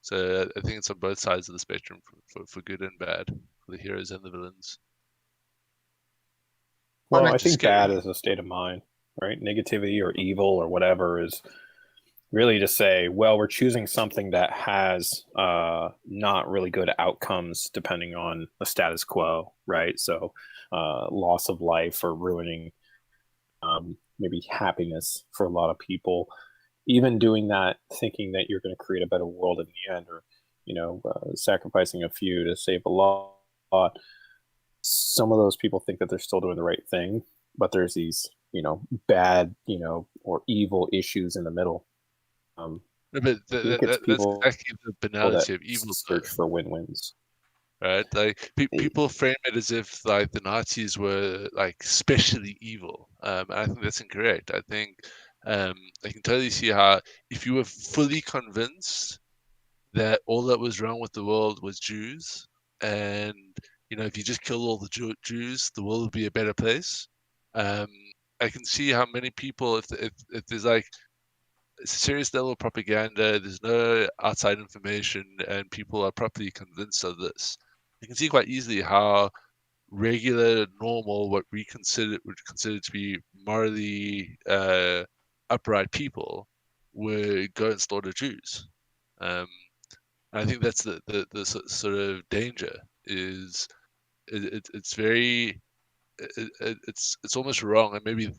So I think it's on both sides of the spectrum for good and bad, for the heroes and the villains. Well, Well, I think bad scary. is a state of mind, right? Negativity or evil or whatever is really to say, well, we're choosing something that has not really good outcomes depending on the status quo, right? So loss of life or ruining maybe happiness for a lot of people. Even doing that, thinking that you're going to create a better world in the end, or sacrificing a few to save a lot. Some of those people think that they're still doing the right thing, but there's these bad or evil issues in the middle. No, but I think it's that's people exactly the that banality of evil, though, search for win-wins. right? Like people frame it as if like the Nazis were like specially evil. And I think that's incorrect. I think I can totally see how if you were fully convinced that all that was wrong with the world was Jews, and if you just killed all the Jews, the world would be a better place. Um, I can see how many people, if there's like a serious level of propaganda, there's no outside information, and people are properly convinced of this, you can see quite easily how regular, normal, what we would consider to be morally upright people would go and slaughter Jews. Um, I think that's the sort of danger is it's very it's almost wrong, and maybe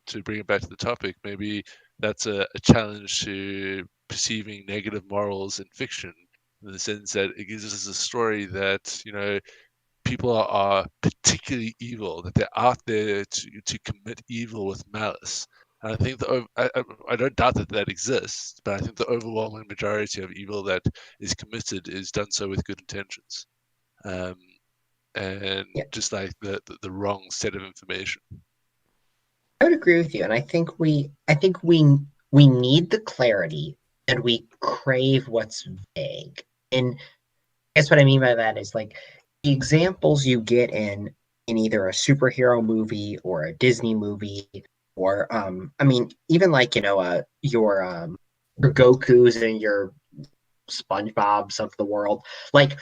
to bring it back to the topic, maybe that's a challenge to perceiving negative morals in fiction, in the sense that it gives us a story that people are particularly evil, that they're out there to commit evil with malice. And I think I don't doubt that exists, but I think the overwhelming majority of evil that is committed is done so with good intentions, um, and yeah, just like the wrong set of information. I would agree with you, and I think we need the clarity, and we crave what's vague. And guess what I mean by that is like the examples you get in either a superhero movie or a Disney movie, or I mean even like your Goku's and your SpongeBob's of the world. Like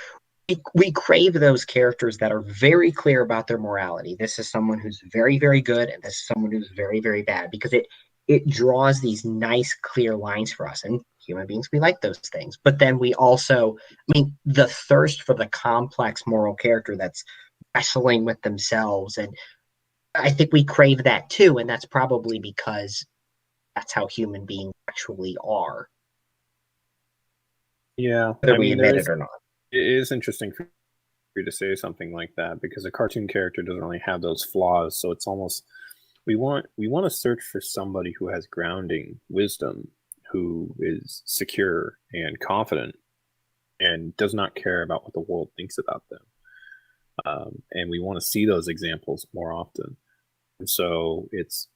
we crave those characters that are very clear about their morality. This is someone who's very, very good, and this is someone who's very, very bad, because it draws these nice, clear lines for us. And human beings, we like those things. But then we also, I mean, the thirst for the complex moral character that's wrestling with themselves. And I think we crave that too. And that's probably because that's how human beings actually are, Yeah, whether I we mean, admit it or not. it is interesting for you to say something like that, because a cartoon character doesn't really have those flaws. So it's almost we want to search for somebody who has grounding wisdom, who is secure and confident, and does not care about what the world thinks about them. And we want to see those examples more often. And so it's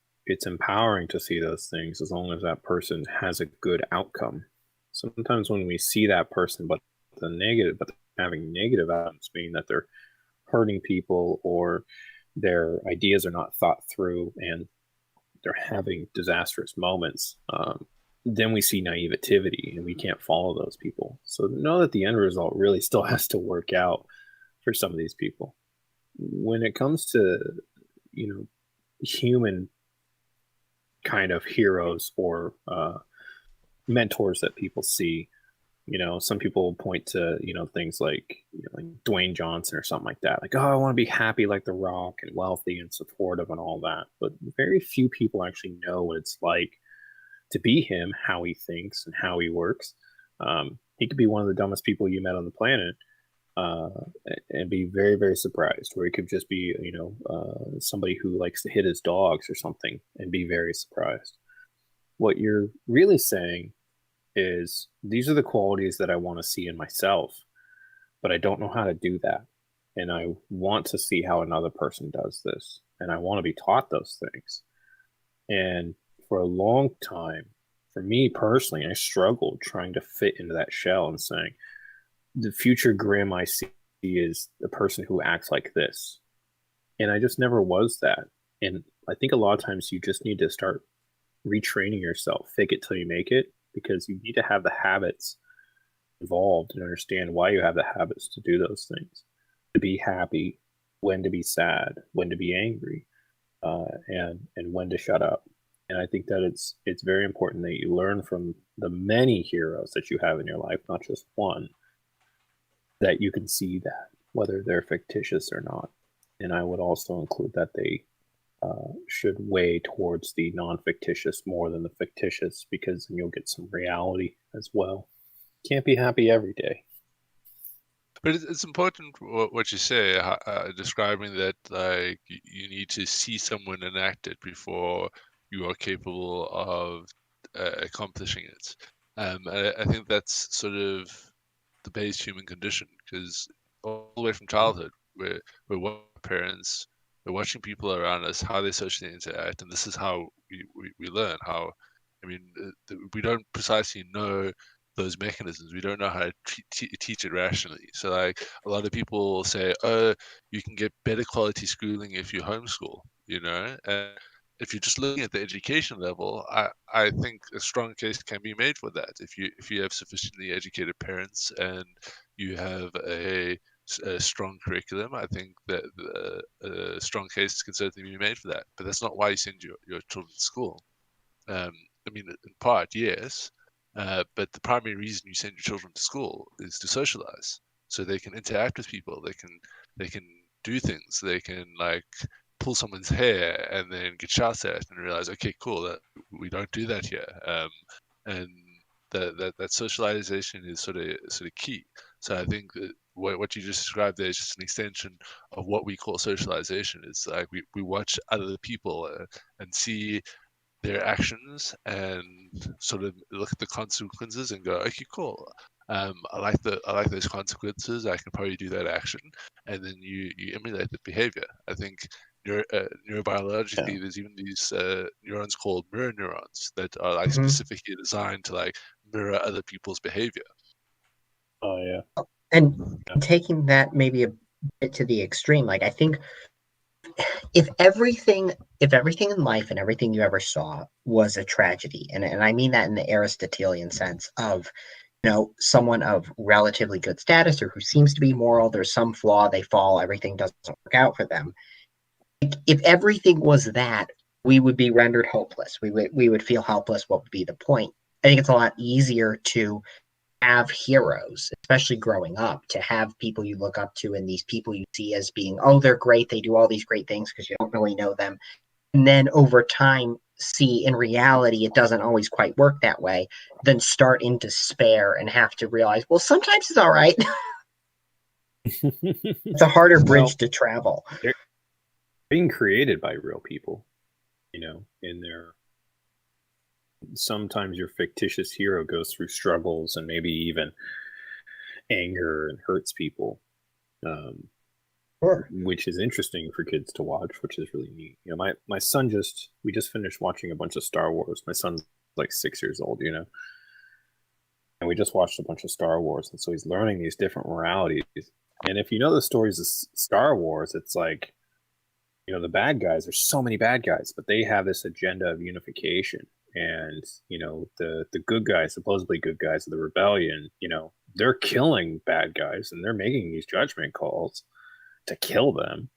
empowering to see those things as long as that person has a good outcome. Sometimes when we see that person, but having negative outcomes, meaning that they're hurting people or their ideas are not thought through and they're having disastrous moments. then we see naivety and we can't follow those people. So know that the end result really still has to work out for some of these people. When it comes to, human kind of heroes or mentors that people see, some people point to, things like, like Dwayne Johnson or something like that. Like, oh, I want to be happy like The Rock and wealthy and supportive and all that. But very few people actually know what it's like to be him, how he thinks and how he works. He could be one of the dumbest people you met on the planet and be very, very surprised. Or he could just be, somebody who likes to hit his dogs or something and be very surprised. What you're really saying is these are the qualities that I want to see in myself, but I don't know how to do that. And I want to see how another person does this. And I want to be taught those things. And for a long time, for me personally, I struggled trying to fit into that shell and saying, the future Grim I see is the person who acts like this. And I just never was that. And I think a lot of times you just need to start retraining yourself, fake it till you make it, because you need to have the habits involved and understand why you have the habits to do those things, to be happy, when to be sad, when to be angry, and when to shut up. And I think that it's very important that you learn from the many heroes that you have in your life, not just one, that you can see that, whether they're fictitious or not. And I would also include that they should weigh towards the non-fictitious more than the fictitious, because then you'll get some reality as well. Can't be happy every day. But it's important what you say, describing that like you need to see someone enact it before you are capable of accomplishing it. I think that's sort of the base human condition, because all the way from childhood, we're watching parents, we're watching people around us, how they socially interact, and this is how we learn. How, I mean, we don't precisely know those mechanisms. We don't know how to teach it rationally. So like a lot of people say, oh, you can get better quality schooling if you homeschool, and if you're just looking at the education level, I think a strong case can be made for that. If you have sufficiently educated parents and you have a strong curriculum, I think that a strong case can certainly be made for that. But that's not why you send your children to school. I mean, in part, yes, but the primary reason you send your children to school is to socialize, so they can interact with people, they can do things, they can like pull someone's hair and then get shouted at and realize, okay, cool, that we don't do that here, and that socialization is sort of key. So I think that what you just described there is just an extension of what we call socialization. It's like we watch other people and see their actions and sort of look at the consequences and go, okay, cool. I like those consequences. I can probably do that action, and then you emulate the behavior. I think neurobiologically, there's even these neurons called mirror neurons that are like specifically designed to like mirror other people's behavior. Oh yeah. And taking that maybe a bit to the extreme, like I think if everything in life and everything you ever saw was a tragedy, and I mean that in the Aristotelian sense of, someone of relatively good status or who seems to be moral, there's some flaw, they fall, everything doesn't work out for them. If everything was that, we would be rendered hopeless. We would feel helpless. What would be the point? I think it's a lot easier to have heroes, especially growing up, to have people you look up to and these people you see as being, oh, they're great, they do all these great things because you don't really know them. And then over time, see in reality it doesn't always quite work that way, then start in despair and have to realize, well, sometimes it's all right. It's a harder bridge to travel. They're being created by real people, in their... Sometimes your fictitious hero goes through struggles and maybe even anger and hurts people, which is interesting for kids to watch, which is really neat. My son we just finished watching a bunch of Star Wars. My son's like 6 years old, and we just watched a bunch of Star Wars, and so he's learning these different moralities. And if you know the stories of Star Wars, it's like, the bad guys, there's so many bad guys, but they have this agenda of unification. And the good guys, supposedly good guys of the rebellion, they're killing bad guys and they're making these judgment calls to kill them.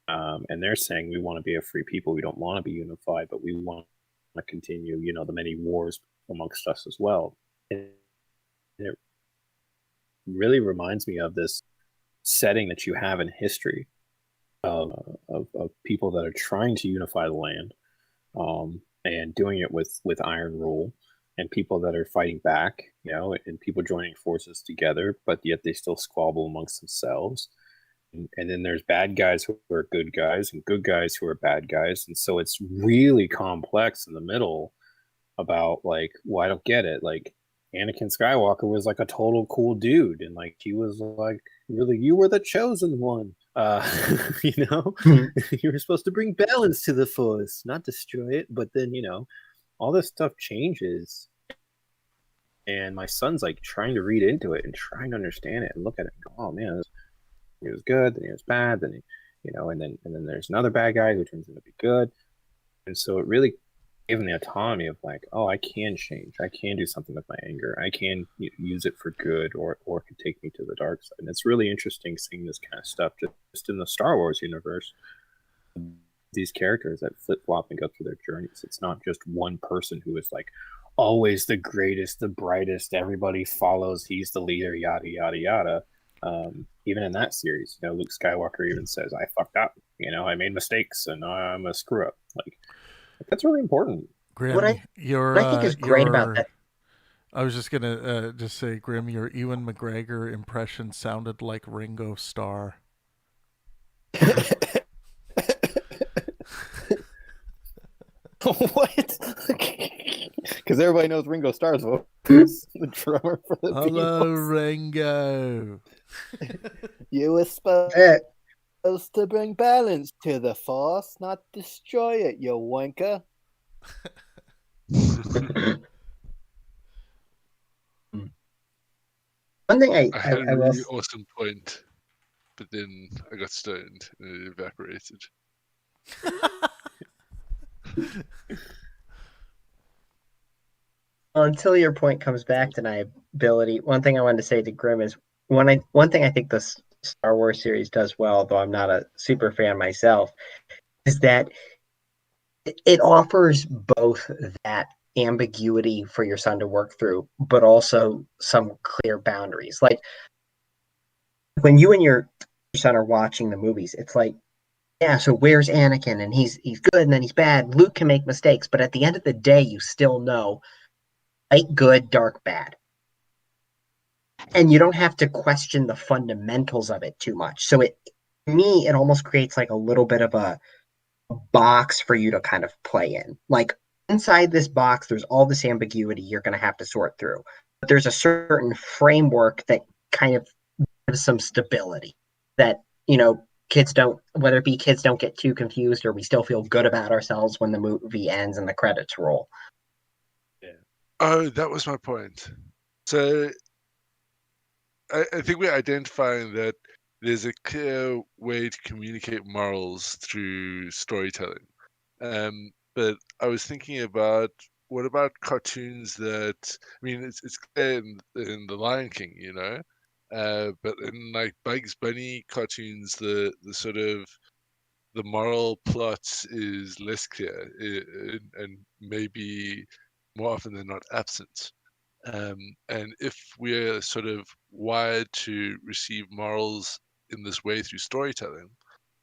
And they're saying we want to be a free people, we don't want to be unified, but we want to continue the many wars amongst us as well. And it really reminds me of this setting that you have in history of people that are trying to unify the land, and doing it with iron rule, and people that are fighting back, and people joining forces together, but yet they still squabble amongst themselves. And then there's bad guys who are good guys and good guys who are bad guys. And so it's really complex in the middle about like, well, I don't get it. Like Anakin Skywalker was like a total cool dude. And like, he was like, really, you were the chosen one. You were supposed to bring balance to the Force, not destroy it. But then, all this stuff changes. And my son's like trying to read into it and trying to understand it and look at it and go, oh man, he was good, then he was bad, then and then there's another bad guy who turns out to be good. And so it really gave him the autonomy of like, oh, I can change, I can do something with my anger, I can use it for good, or it can take me to the dark side. And it's really interesting seeing this kind of stuff just in the Star Wars universe. These characters that flip-flop and go through their journeys. It's not just one person who is like always the greatest, the brightest, everybody follows, he's the leader, yada yada yada. Even in that series, Luke Skywalker even says, I fucked up, I made mistakes and I'm a screw up. Like that's really important. Grim, what I think is great about that. I was just gonna just say, Grim, your Ewan McGregor impression sounded like Ringo Starr. What? Because everybody knows Ringo Starr's voice, the drummer for the Hello, Beatles. Ringo. You were supposed to bring balance to the Force, not destroy it, you wanker. One thing I had I a will really awesome point, but then I got stoned and it evaporated. until your point comes back deniability. One thing I wanted to say to Grim is one thing I think this Star Wars series does well, though I'm not a super fan myself, is that it offers both that ambiguity for your son to work through, but also some clear boundaries. Like when you and your son are watching the movies, it's like, yeah, so where's Anakin? And he's good and then he's bad. Luke can make mistakes, but at the end of the day, you still know light good, dark bad. And you don't have to question the fundamentals of it too much. So it almost creates like a little bit of a box for you to kind of play in. Like inside this box, there's all this ambiguity you're going to have to sort through. But there's a certain framework that kind of gives some stability that, kids don't get too confused, or we still feel good about ourselves when the movie ends and the credits roll. Yeah. Oh, that was my point. So I think we're identifying that there's a clear way to communicate morals through storytelling. But I was thinking about, what about cartoons that, I mean, it's clear in The Lion King, but in like Bugs Bunny cartoons, the sort of the moral plot is less clear, and maybe more often than not absent. And if we're sort of wired to receive morals in this way through storytelling,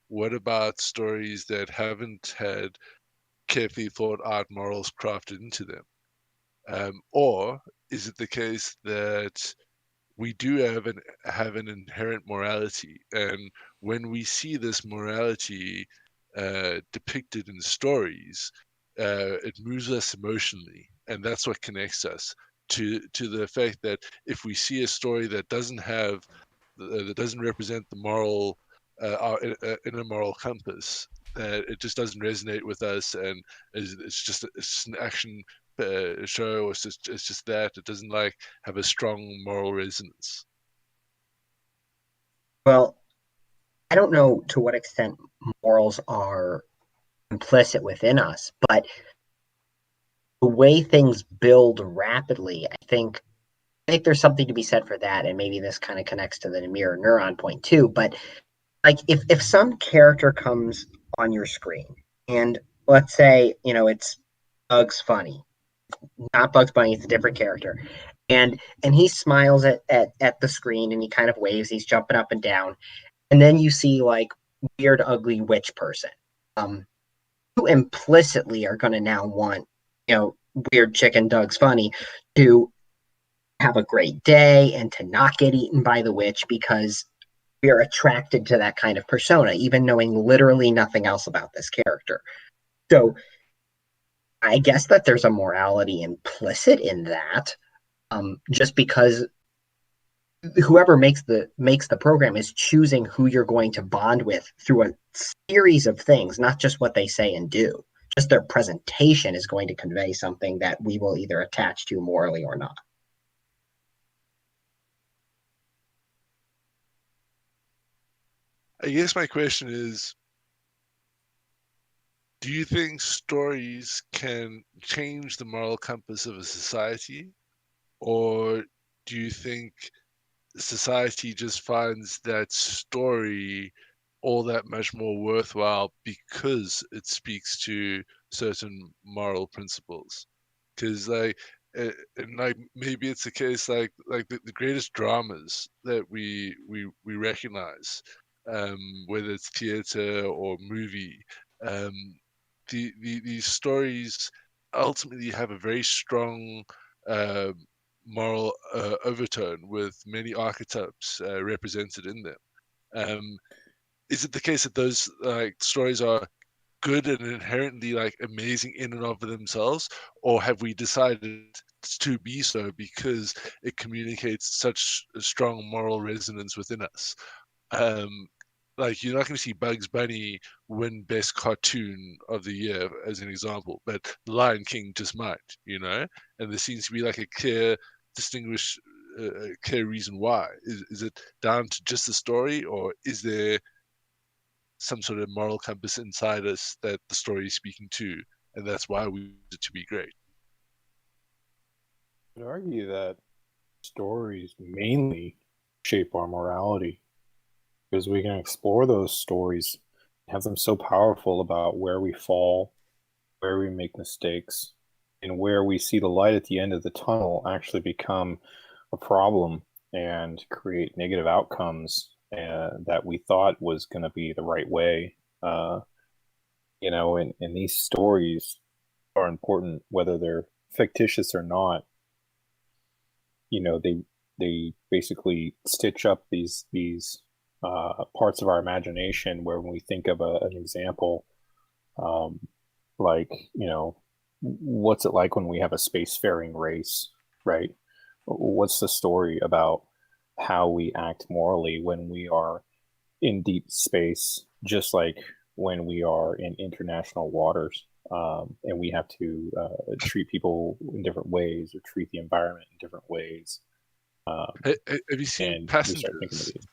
what about stories that haven't had carefully thought out morals crafted into them? Or is it the case that we do have an inherent morality, and when we see this morality depicted in stories, it moves us emotionally, and that's what connects us to the fact that if we see a story that doesn't represent the moral, our inner moral compass, that it just doesn't resonate with us, and it's just an action show, or it's just that it doesn't have a strong moral resonance. Well, I don't know to what extent morals are implicit within us, but the way things build rapidly, I think there's something to be said for that, and maybe this kind of connects to the mirror neuron point too. But like, if some character comes on your screen, and let's say it's Bugs Funny, not Bugs Bunny, it's a different character, and he smiles at the screen and he kind of waves, he's jumping up and down, and then you see like weird, ugly witch person. You implicitly are going to now want weird chicken Doug's Funny to have a great day and to not get eaten by the witch because we're attracted to that kind of persona, even knowing literally nothing else about this character. So I guess that there's a morality implicit in that, just because whoever makes the program is choosing who you're going to bond with through a series of things, not just what they say and do. Just their presentation is going to convey something that we will either attach to morally or not. I guess my question is, do you think stories can change the moral compass of a society? Or do you think society just finds that story all that much more worthwhile because it speaks to certain moral principles? Because and like maybe it's the case like the greatest dramas that we recognize, whether it's theater or movie, these stories ultimately have a very strong uh, moral overtone with many archetypes represented in them. Is it the case that those like stories are good and inherently like amazing in and of themselves, or have we decided to be so because it communicates such a strong moral resonance within us? Um, like you're not going to see Bugs Bunny win best cartoon of the year as an example, but The Lion King just might, and there seems to be like a clear distinguish clear reason why. Is it down to just the story, or is there some sort of moral compass inside us that the story is speaking to, and that's why we want it to be great? I would argue that stories mainly shape our morality because we can explore those stories, have them so powerful about where we fall, where we make mistakes, and where we see the light at the end of the tunnel actually become a problem and create negative outcomes that we thought was going to be the right way. And these stories are important, whether they're fictitious or not. They basically stitch up these parts of our imagination where when we think of an example, um, like what's it like when we have a spacefaring race, right? What's the story about how we act morally when we are in deep space, just like when we are in international waters, and we have to treat people in different ways or treat the environment in different ways. Have you seen And we start thinking of Passengers? these.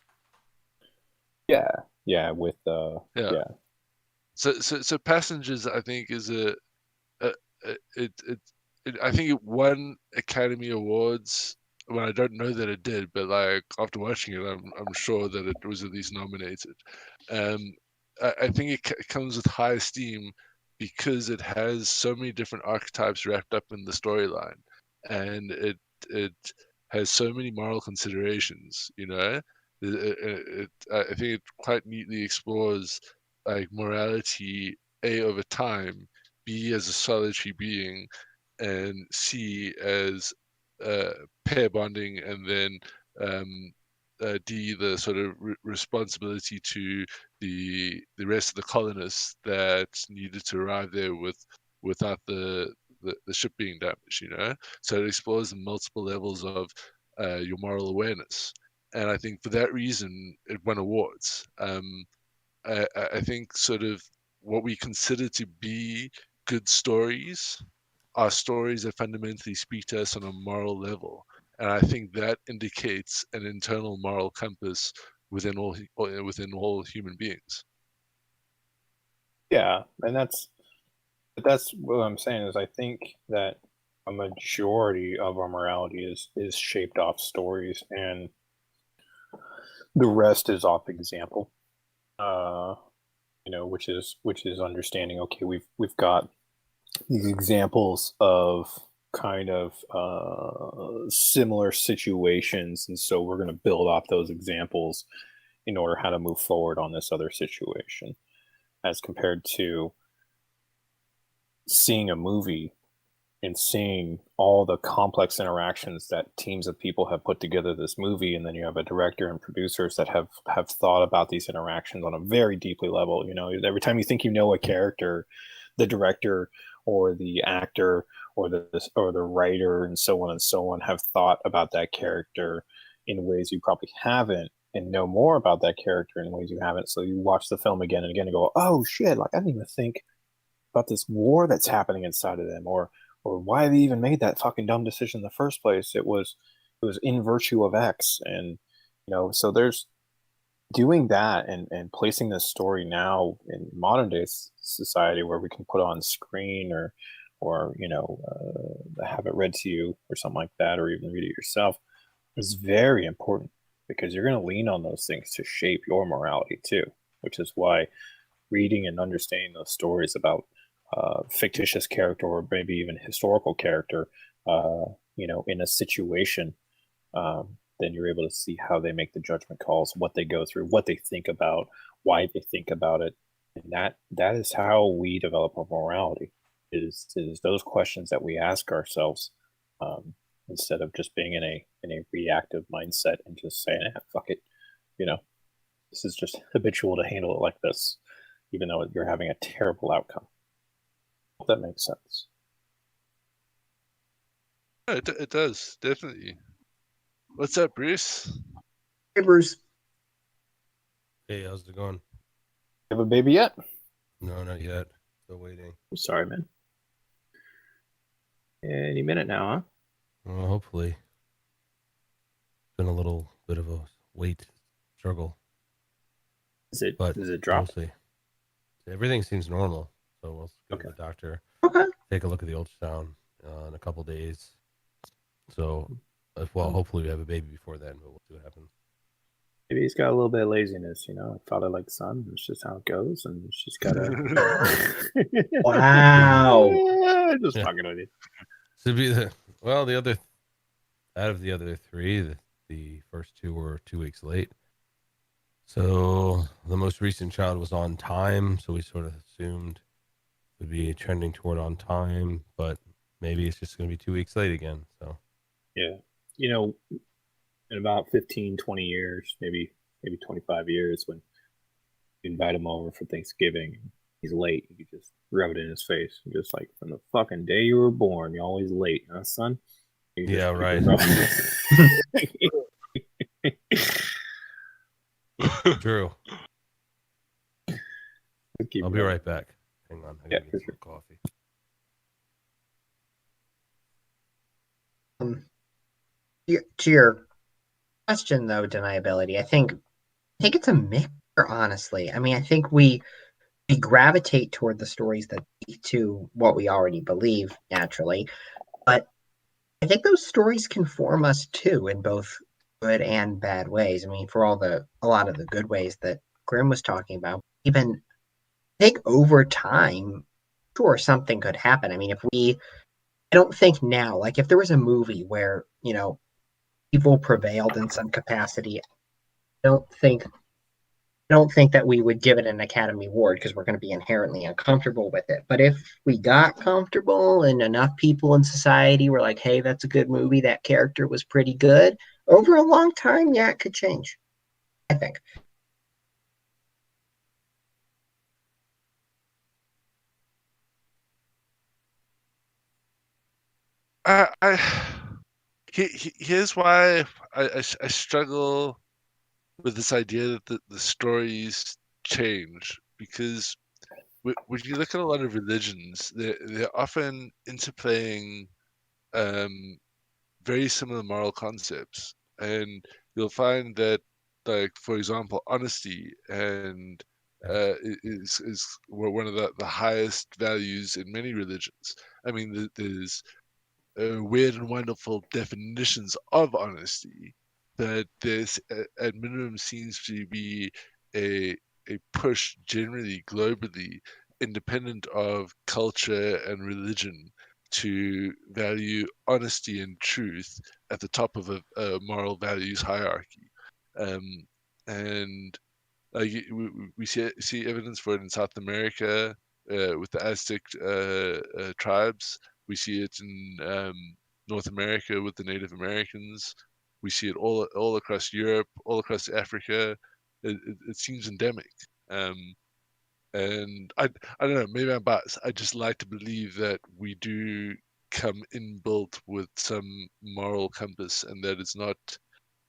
With Yeah. yeah. So Passengers, I think, is a I think it won Academy Awards. Well, I don't know that it did, but like after watching it, I'm sure that it was at least nominated. Um, I think it comes with high esteem because it has so many different archetypes wrapped up in the storyline, and it has so many moral considerations. I think it quite neatly explores like morality, A, over time, B, as a solitary being, and C, as pair bonding, and then D, the sort of responsibility to the rest of the colonists that needed to arrive there without the ship being damaged. So it explores the multiple levels of your moral awareness, and I think for that reason it won awards. I think sort of what we consider to be good stories are stories that fundamentally speak to us on a moral level. And I think that indicates an internal moral compass within all human beings. Yeah, and that's But that's what I'm saying is I think that a majority of our morality is shaped off stories, and the rest is off example. Uh, which is understanding. Okay, we've got these examples of kind of similar situations, and so we're going to build off those examples in order how to move forward on this other situation, as compared to seeing a movie and seeing all the complex interactions that teams of people have put together this movie, and then you have a director and producers that have thought about these interactions on a very deeply level. Every time you think you know a character, the director or the actor or the writer and so on have thought about that character in ways you probably haven't, and know more about that character in ways you haven't. So you watch the film again and again and go, oh shit, like I didn't even think about this war that's happening inside of them, or why they even made that fucking dumb decision in the first place. It was in virtue of X. And so there's doing that, and placing this story now in modern day society where we can put on screen, or have it read to you or something like that, or even read it yourself, is very important, because you're going to lean on those things to shape your morality too, which is why reading and understanding those stories about fictitious character, or maybe even historical character, in a situation, then you're able to see how they make the judgment calls, what they go through, what they think about, why they think about it. And that is how we develop our morality, is those questions that we ask ourselves, instead of just being in a reactive mindset and just saying, fuck it, this is just habitual to handle it like this, even though you're having a terrible outcome. If that makes sense. Yeah, it does, definitely. What's up, Bruce? Hey, Bruce. Hey, how's it going? You have a baby yet? No, not yet. Still waiting. I'm sorry, man. Any minute now, huh? Well, hopefully. It's been a little bit of a weight struggle. Does it We'll drop? see. Everything seems normal, so we'll go to the doctor. Okay. Take a look at the ultrasound in a couple days. So, hopefully we have a baby before then, but we'll see what happens. Maybe he's got a little bit of laziness, father like son. It's just how it goes, and it's just gotta. Wow. Just fucking with you. To be the other out of the other three, the first two were 2 weeks late. So the most recent child was on time, so we sort of assumed would be trending toward on time, but maybe it's just going to be 2 weeks late again. So yeah, in about 15, 20 years, maybe 25 years, when you invite him over for Thanksgiving, he's late, you could just rub it in his face, just like, from the fucking day you were born, you're always late, huh, son? Yeah, right. True. I'll be right back. Hang on. I gotta get some coffee. To your question, though, deniability, I think it's a mixture, honestly. I mean, I think we gravitate toward the stories that speak to what we already believe naturally, but I think those stories can form us too, in both good and bad ways. I mean, for a lot of the good ways that Grim was talking about, even I think over time, sure, something could happen. I mean, I don't think now, like if there was a movie where, evil prevailed in some capacity, I don't think that we would give it an Academy Award, because we're going to be inherently uncomfortable with it. But if we got comfortable and enough people in society were like, hey, that's a good movie, that character was pretty good, over a long time, yeah, it could change, I think. Here's why I struggle with this idea that the stories change, because when you look at a lot of religions, they're often interplaying very similar moral concepts, and you'll find that, like, for example, honesty and is one of the highest values in many religions. I mean, there's weird and wonderful definitions of honesty, but there's at minimum seems to be a push generally globally, independent of culture and religion, to value honesty and truth at the top of a moral values hierarchy. And we see evidence for it in South America with the Aztec tribes. We see it in North America with the Native Americans. We see it all across Europe, all across Africa. It seems endemic. And I don't know, maybe I'm biased. I just like to believe that we do come inbuilt with some moral compass, and that it's not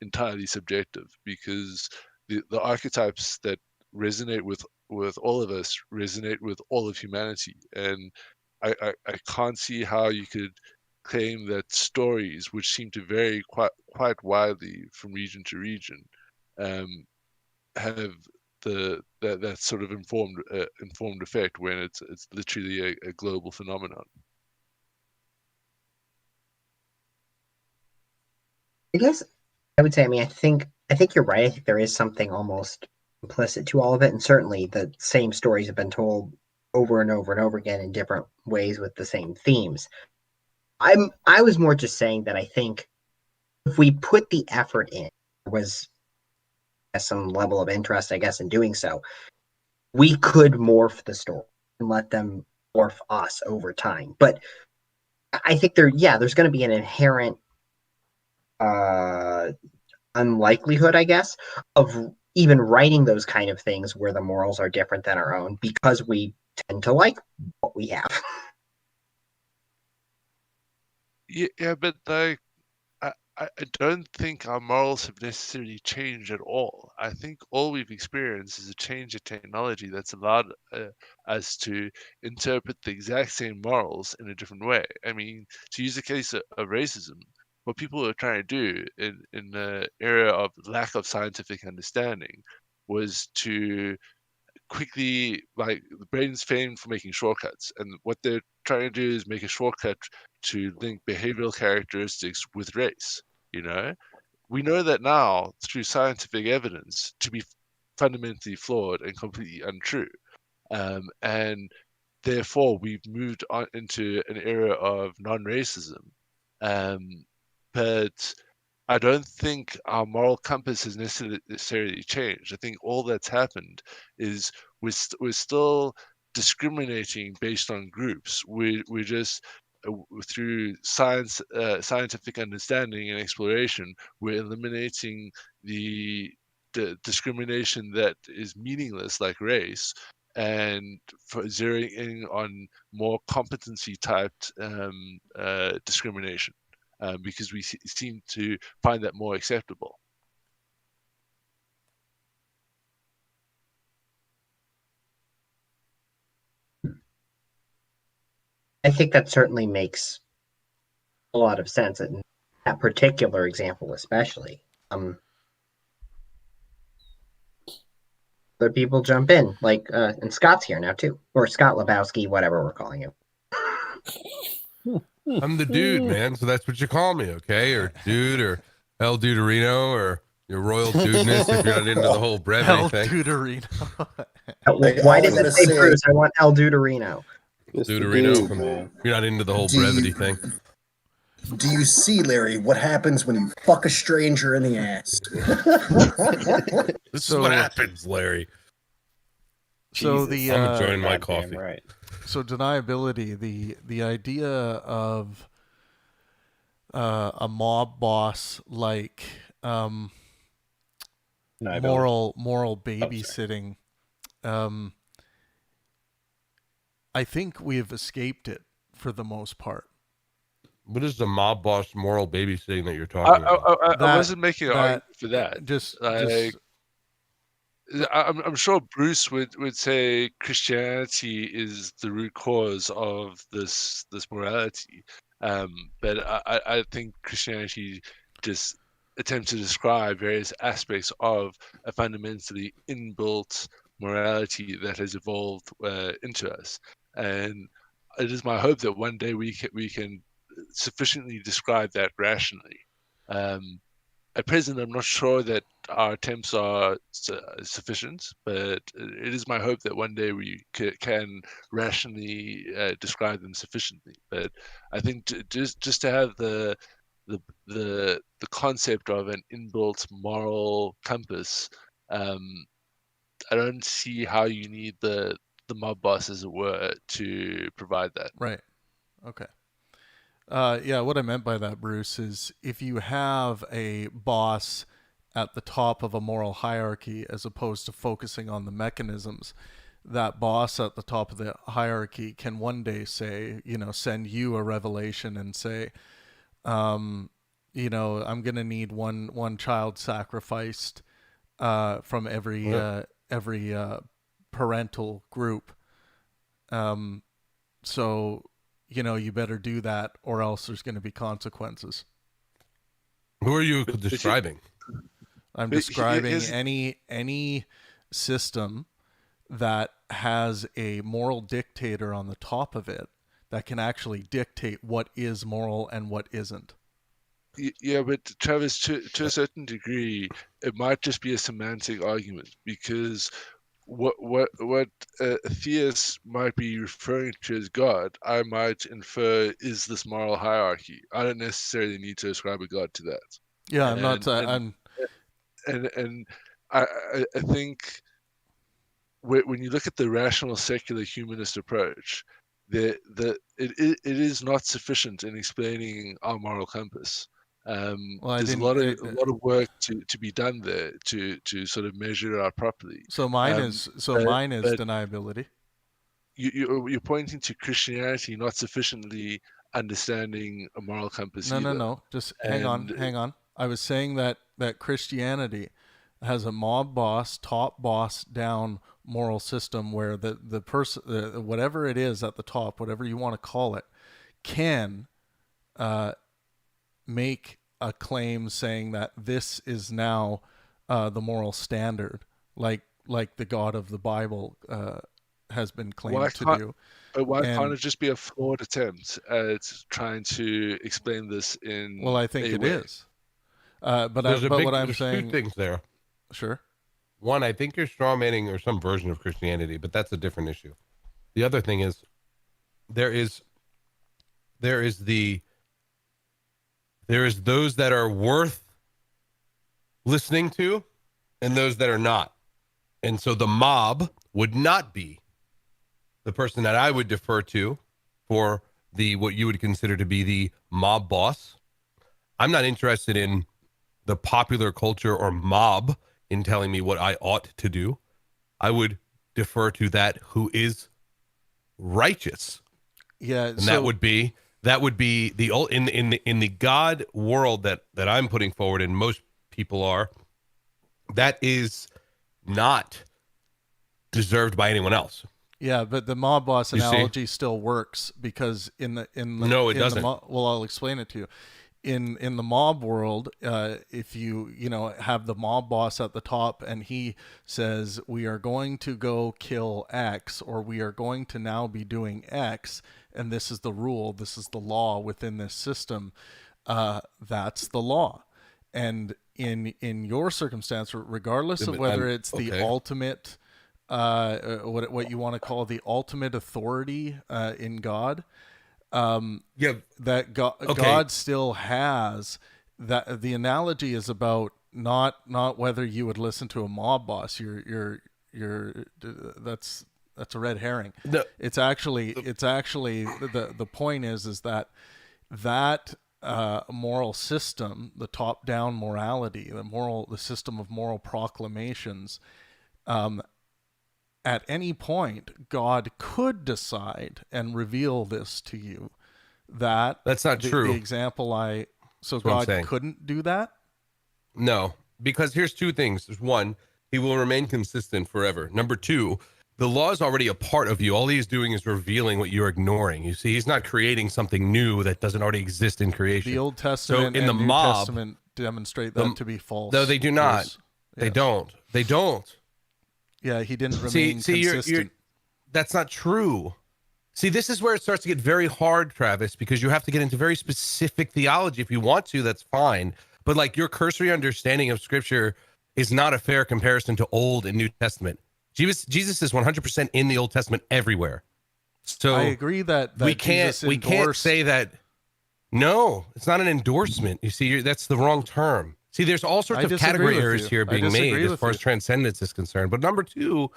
entirely subjective, because the archetypes that resonate with all of us resonate with all of humanity. And I can't see how you could claim that stories, which seem to vary quite widely from region to region, have that sort of informed effect when it's literally a global phenomenon. I guess I would say, I mean, I think you're right. I think there is something almost implicit to all of it, and certainly the same stories have been told over and over and over again in different ways with the same themes. I was more just saying that I think if we put the effort in, there was some level of interest, I guess, in doing so, we could morph the story and let them morph us over time. But I think there's going to be an inherent unlikelihood, I guess, of even writing those kind of things where the morals are different than our own, because we tend to like what we have. Yeah, but like, I don't think our morals have necessarily changed at all. I think all we've experienced is a change in technology that's allowed us to interpret the exact same morals in a different way. I mean, to use the case of racism, what people were trying to do in the era of lack of scientific understanding was to quickly, like, the brain's famed for making shortcuts, and what they're trying to do is make a shortcut to link behavioral characteristics with race. We know that now through scientific evidence to be fundamentally flawed and completely untrue. And therefore we've moved on into an era of non-racism. But I don't think our moral compass has necessarily changed. I think all that's happened is we're still discriminating based on groups. We're just through scientific understanding and exploration, we're eliminating the discrimination that is meaningless, like race, and for zeroing in on more competency typed discrimination. Because we seem to find that more acceptable. I think that certainly makes a lot of sense, in that particular example especially. Other people jump in, like, and Scott's here now too, or Scott Lebowski, whatever we're calling him. I'm the dude, man. So that's what you call me, okay? Or dude, or El Duderino, or your royal dudeness if you're not into the whole brevity El thing. Duderino. Why did it say Bruce? I want El Duderino. Duderino, man. if you're not into the whole brevity thing. Do you see, Larry, what happens when you fuck a stranger in the ass? This is what happens, Larry. So Jesus, the I'm enjoying my goddamn coffee. right. so deniability, the idea of a mob boss like moral babysitting, I think we have escaped it for the most part. What is the mob boss moral babysitting that you're talking about? I wasn't making an argument for that. Just I'm sure Bruce would say Christianity is the root cause of this morality, but I think Christianity just attempts to describe various aspects of a fundamentally inbuilt morality that has evolved into us. And it is my hope that one day we can sufficiently describe that rationally. At present, I'm not sure that our attempts are sufficient, but it is my hope that one day we can rationally describe them sufficiently. But I think just to have the concept of an inbuilt moral compass, I don't see how you need the mob boss, as it were, to provide that. Right. Okay. Yeah, what I meant by that, Bruce, is if you have a boss at the top of a moral hierarchy as opposed to focusing on the mechanisms, that boss at the top of the hierarchy can one day say, send you a revelation and say, I'm going to need one child sacrificed from every parental group. So you better do that, or else there's going to be consequences. Who are you describing? I'm describing any system that has a moral dictator on the top of it that can actually dictate what is moral and what isn't. Yeah, but Travis, to a certain degree, it might just be a semantic argument, because what a theist might be referring to as God, I might infer is this moral hierarchy. I don't necessarily need to ascribe a God to that. Yeah, And I think when you look at the rational secular humanist approach, it is not sufficient in explaining our moral compass. There's a lot of work to be done there to sort of measure it out properly. So mine is deniability. You're pointing to Christianity not sufficiently understanding a moral compass. No. Just hang on. I was saying that Christianity has a mob boss, top boss down moral system where the person, whatever it is at the top, whatever you want to call it, can make a claim saying that this is now the moral standard, like the God of the Bible has been claimed to do. Why can't it just be a flawed attempt at trying to explain this in? Well, I think it way? Is. What I'm saying, two things there. Sure. One, I think you're strawmanning or some version of Christianity, but that's a different issue. The other thing is, there is those that are worth listening to, and those that are not. And so the mob would not be the person that I would defer to for what you would consider to be the mob boss. I'm not interested in the popular culture or mob in telling me what I ought to do. I would defer to that who is righteous. Yeah, and that would be the in the God world that I'm putting forward, and most people are. That is not deserved by anyone else. Yeah, but the mob boss analogy still works, because no, it doesn't. Well, I'll explain it to you. In the mob world, if you have the mob boss at the top and he says, we are going to go kill X, or we are going to now be doing X, and this is the rule, this is the law within this system, that's the law. And in your circumstance, regardless of whether it's the ultimate, what you want to call the ultimate authority in God, that God still has that. The analogy is about not whether you would listen to a mob boss. That's a red herring. No. It's actually the point is that moral system, the top down morality, the system of moral proclamations, at any point, God could decide and reveal this to you. That's not true. The example God couldn't do that? No, because here's two things. There's one, he will remain consistent forever. Number two, the law is already a part of you. All he's doing is revealing what you're ignoring. You see, he's not creating something new that doesn't already exist in creation. The Old Testament and the New Testament demonstrate that to be false. No, they do not. Yes. They don't. Yeah, he didn't remain See, consistent. that's not true. See, this is where it starts to get very hard, Travis, because you have to get into very specific theology. If you want to, that's fine. But like your cursory understanding of Scripture is not a fair comparison to Old and New Testament. Jesus is 100% in the Old Testament everywhere. So I agree that we can't say that. No, it's not an endorsement. You see, that's the wrong term. See, there's all sorts of category errors here being made as far as transcendence is concerned. But number two,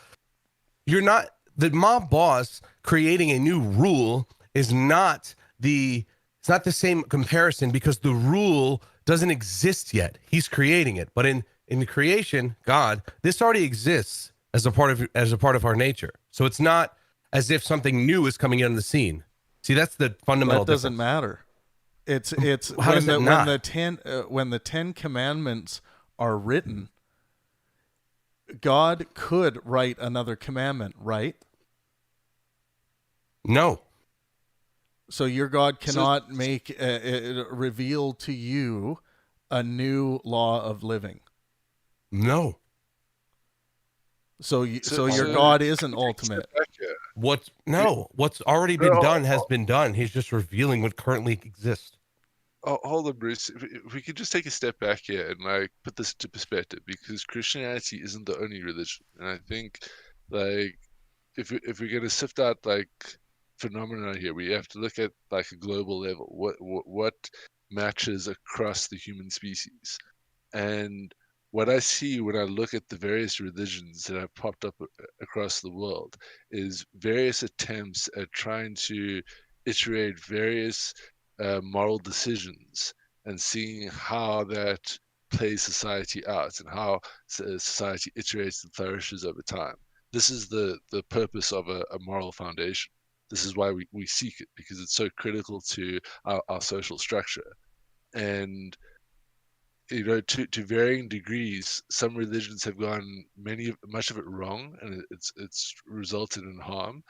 you're not the mob boss creating a new rule is not it's not the same comparison because the rule doesn't exist yet. He's creating it. But in the creation, God, this already exists as a part of our nature. So it's not as if something new is coming into the scene. See, that's the fundamental difference. That doesn't matter. It's How does it not? when the 10 commandments are written, God could write another commandment, right? No. So your God cannot reveal to you a new law of living. No. So your God isn't ultimate. What's already been done has been done. He's just revealing what currently exists. Oh, hold on, Bruce. If we could just take a step back here and like put this into perspective, because Christianity isn't the only religion, and I think like if we're going to sift out like phenomena here, we have to look at like a global level. What matches across the human species, and what I see when I look at the various religions that have popped up across the world is various attempts at trying to iterate various moral decisions and seeing how that plays society out and how society iterates and flourishes over time. This is the purpose of a moral foundation. This is why we seek it, because it's so critical to our social structure. And you know, to varying degrees, some religions have gone much of it wrong, and it's resulted in harm.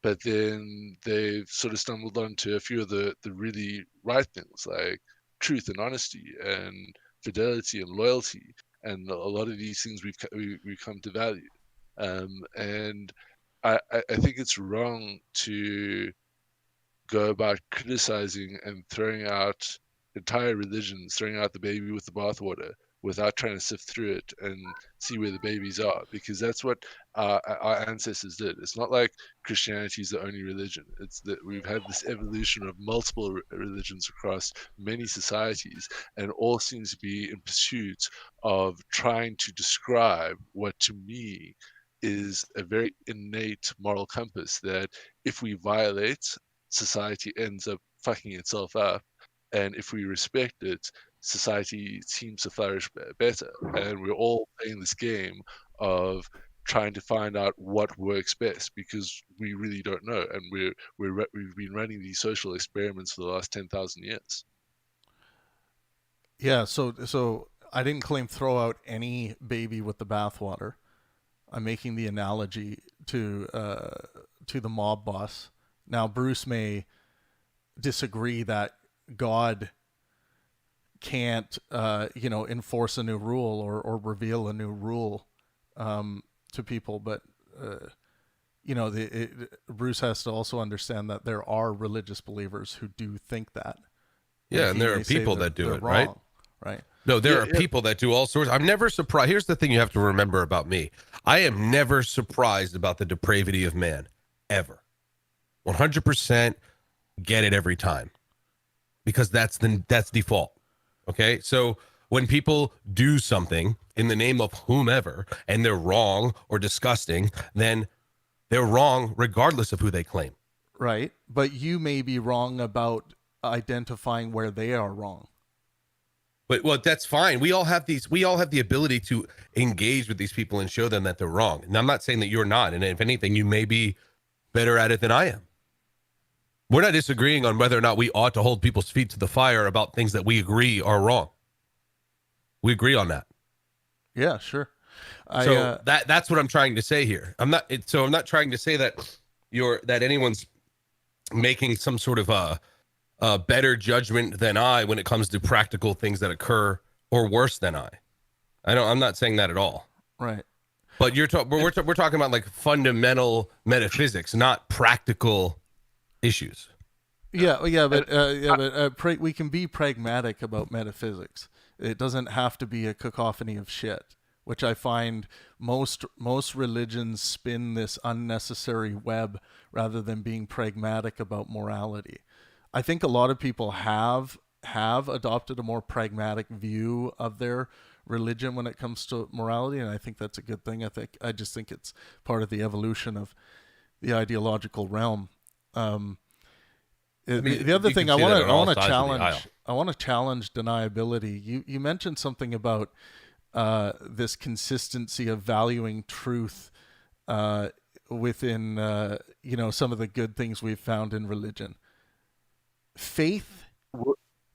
But then they've sort of stumbled onto a few of the really right things, like truth and honesty and fidelity and loyalty, and a lot of these things we've come to value. And I think it's wrong to go about criticizing and throwing out entire religions, throwing out the baby with the bathwater without trying to sift through it and see where the babies are, because that's what our ancestors did. It's not like Christianity is the only religion. It's that we've had this evolution of multiple religions across many societies, and all seems to be in pursuit of trying to describe what to me is a very innate moral compass that if we violate, society ends up fucking itself up. And if we respect it, society seems to flourish better. And we're all playing this game of trying to find out what works best, because we really don't know. And we've been running these social experiments for the last 10,000 years. Yeah, so I didn't claim throw out any baby with the bathwater. I'm making the analogy to the mob boss. Now, Bruce may disagree that God can't, enforce a new rule or reveal a new rule to people, but Bruce has to also understand that there are religious believers who do think that. Yeah, and there are people that do it, wrong, right? No, there are people that do all sorts. I'm never surprised. Here's the thing you have to remember about me. I am never surprised about the depravity of man, ever. 100% get it every time, because that's default. Okay, so when people do something in the name of whomever and they're wrong or disgusting, then they're wrong regardless of who they claim. Right, but you may be wrong about identifying where they are wrong. But well, that's fine. We all have the ability to engage with these people and show them that they're wrong. And I'm not saying that you're not. And if anything, you may be better at it than I am. We're not disagreeing on whether or not we ought to hold people's feet to the fire about things that we agree are wrong. We agree on that. Yeah, sure. That's what I'm trying to say here. I'm not trying to say that anyone's making some sort of a better judgment than I when it comes to practical things that occur, or worse than I. I'm not saying that at all. Right. But we're talking about like fundamental metaphysics, not practical issues. But we can be pragmatic about metaphysics. It doesn't have to be a cacophony of shit, which I find most religions spin this unnecessary web rather than being pragmatic about morality. I think a lot of people have adopted a more pragmatic view of their religion when it comes to morality, and I think that's a good thing. I just think it's part of the evolution of the ideological realm. The other thing I want to challenge deniability. You mentioned something about this consistency of valuing truth within some of the good things we've found in religion. Faith,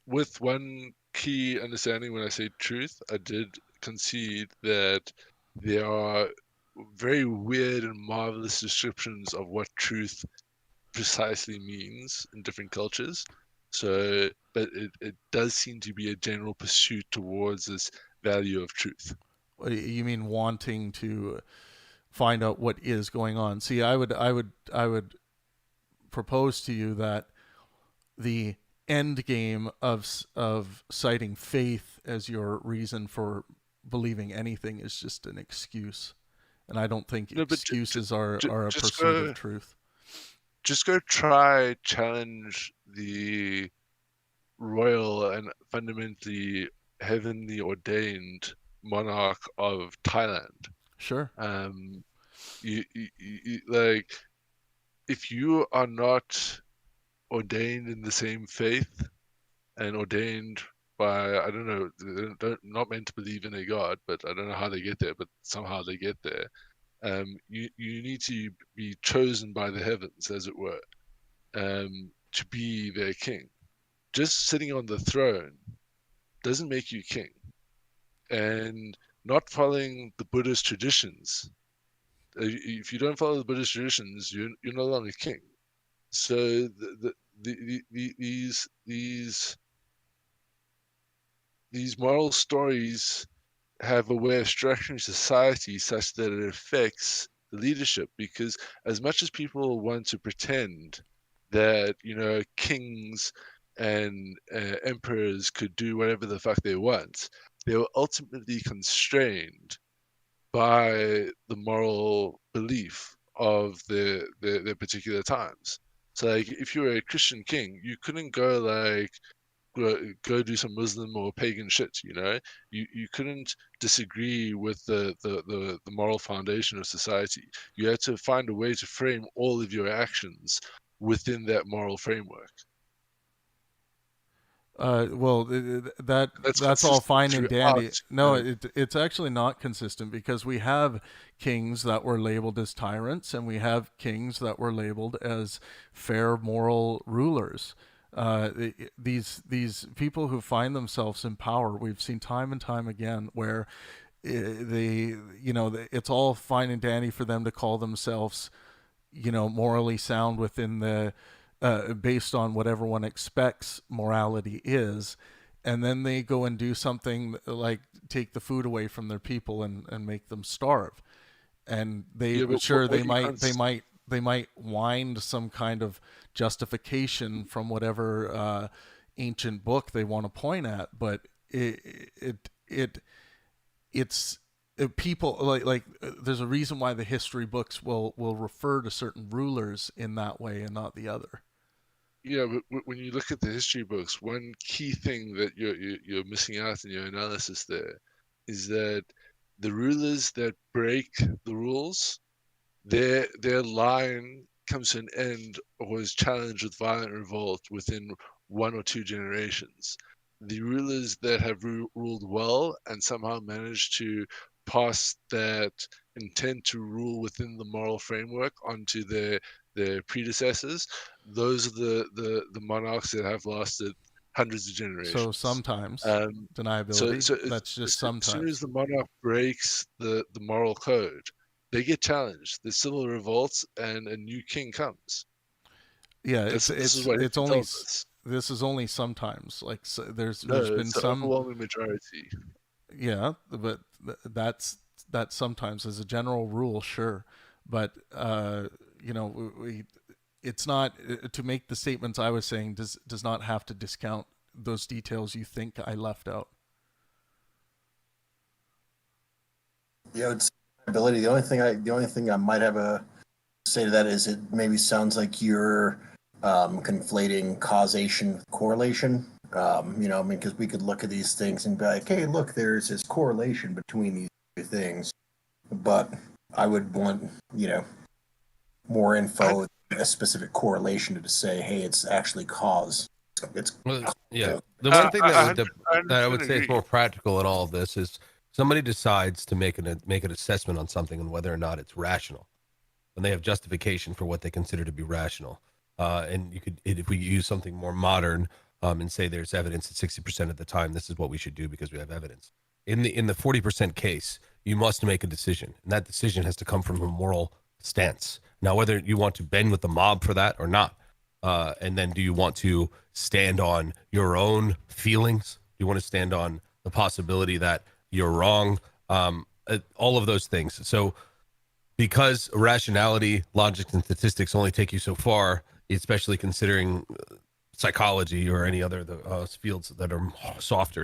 with one key understanding, when I say truth, I did concede that there are very weird and marvelous descriptions of what truth precisely means in different cultures. So, but it does seem to be a general pursuit towards this value of truth. You mean wanting to find out what is going on? See, I would propose to you that the end game of citing faith as your reason for believing anything is just an excuse, and I don't think excuses are a pursuit of truth. Just go try challenge the royal and fundamentally heavenly ordained monarch of Thailand. Sure. You like, if you are not ordained in the same faith and ordained by, I don't know, they're not meant to believe in a god, but I don't know how they get there, but somehow they get there. You need to be chosen by the heavens, as it were, to be their king. Just sitting on the throne doesn't make you king, and not following the Buddhist traditions. If you don't follow the Buddhist traditions, you're no longer king. So these moral stories have a way of structuring society such that it affects the leadership, because as much as people want to pretend that kings and emperors could do whatever the fuck they want, they were ultimately constrained by the moral belief of their particular times. So like, if you were a Christian king, you couldn't go do some Muslim or pagan shit. You couldn't disagree with the moral foundation of society. You had to find a way to frame all of your actions within that moral framework. That's all fine and dandy. No, it's actually not consistent, because we have kings that were labeled as tyrants, and we have kings that were labeled as fair moral rulers. These people who find themselves in power, we've seen time and time again where it's all fine and dandy for them to call themselves, morally sound within the based on what everyone expects morality is, and then they go and do something like take the food away from their people and make them starve, and they might wind some kind of justification from whatever ancient book they want to point at, but it's people like there's a reason why the history books will refer to certain rulers in that way and not the other. Yeah, but when you look at the history books, one key thing that you're missing out in your analysis there is that the rulers that break the rules, their line comes to an end or is challenged with violent revolt within 1 or 2 generations. The rulers that have ruled well and somehow managed to pass that intent to rule within the moral framework onto their predecessors, those are the monarchs that have lasted hundreds of generations. So sometimes deniability. So that's just sometimes. As soon as the monarch breaks the moral code, they get challenged. There's civil revolts, and a new king comes. Yeah, this is only sometimes. Like there's been some overwhelming majority. Yeah, but that's that sometimes as a general rule, sure, but it's not to make the statements I was saying does not have to discount those details you think I left out. Yeah, it's ability. The only thing I might have a say to that is it maybe sounds like you're conflating causation with correlation. Because we could look at these things and be like, hey, look, there's this correlation between these two things. But I would want, more info, a specific correlation to say, hey, it's actually cause. The one thing that I would say is more practical in all of this is somebody decides to make an assessment on something and whether or not it's rational, and they have justification for what they consider to be rational. And if we use something more modern and say there's evidence that 60% of the time this is what we should do because we have evidence. In the 40% case, you must make a decision, and that decision has to come from a moral stance. Now, whether you want to bend with the mob for that or not, and then do you want to stand on your own feelings? Do you want to stand on the possibility that you're wrong? All of those things. So because rationality, logic, and statistics only take you so far, especially considering psychology or any other fields that are softer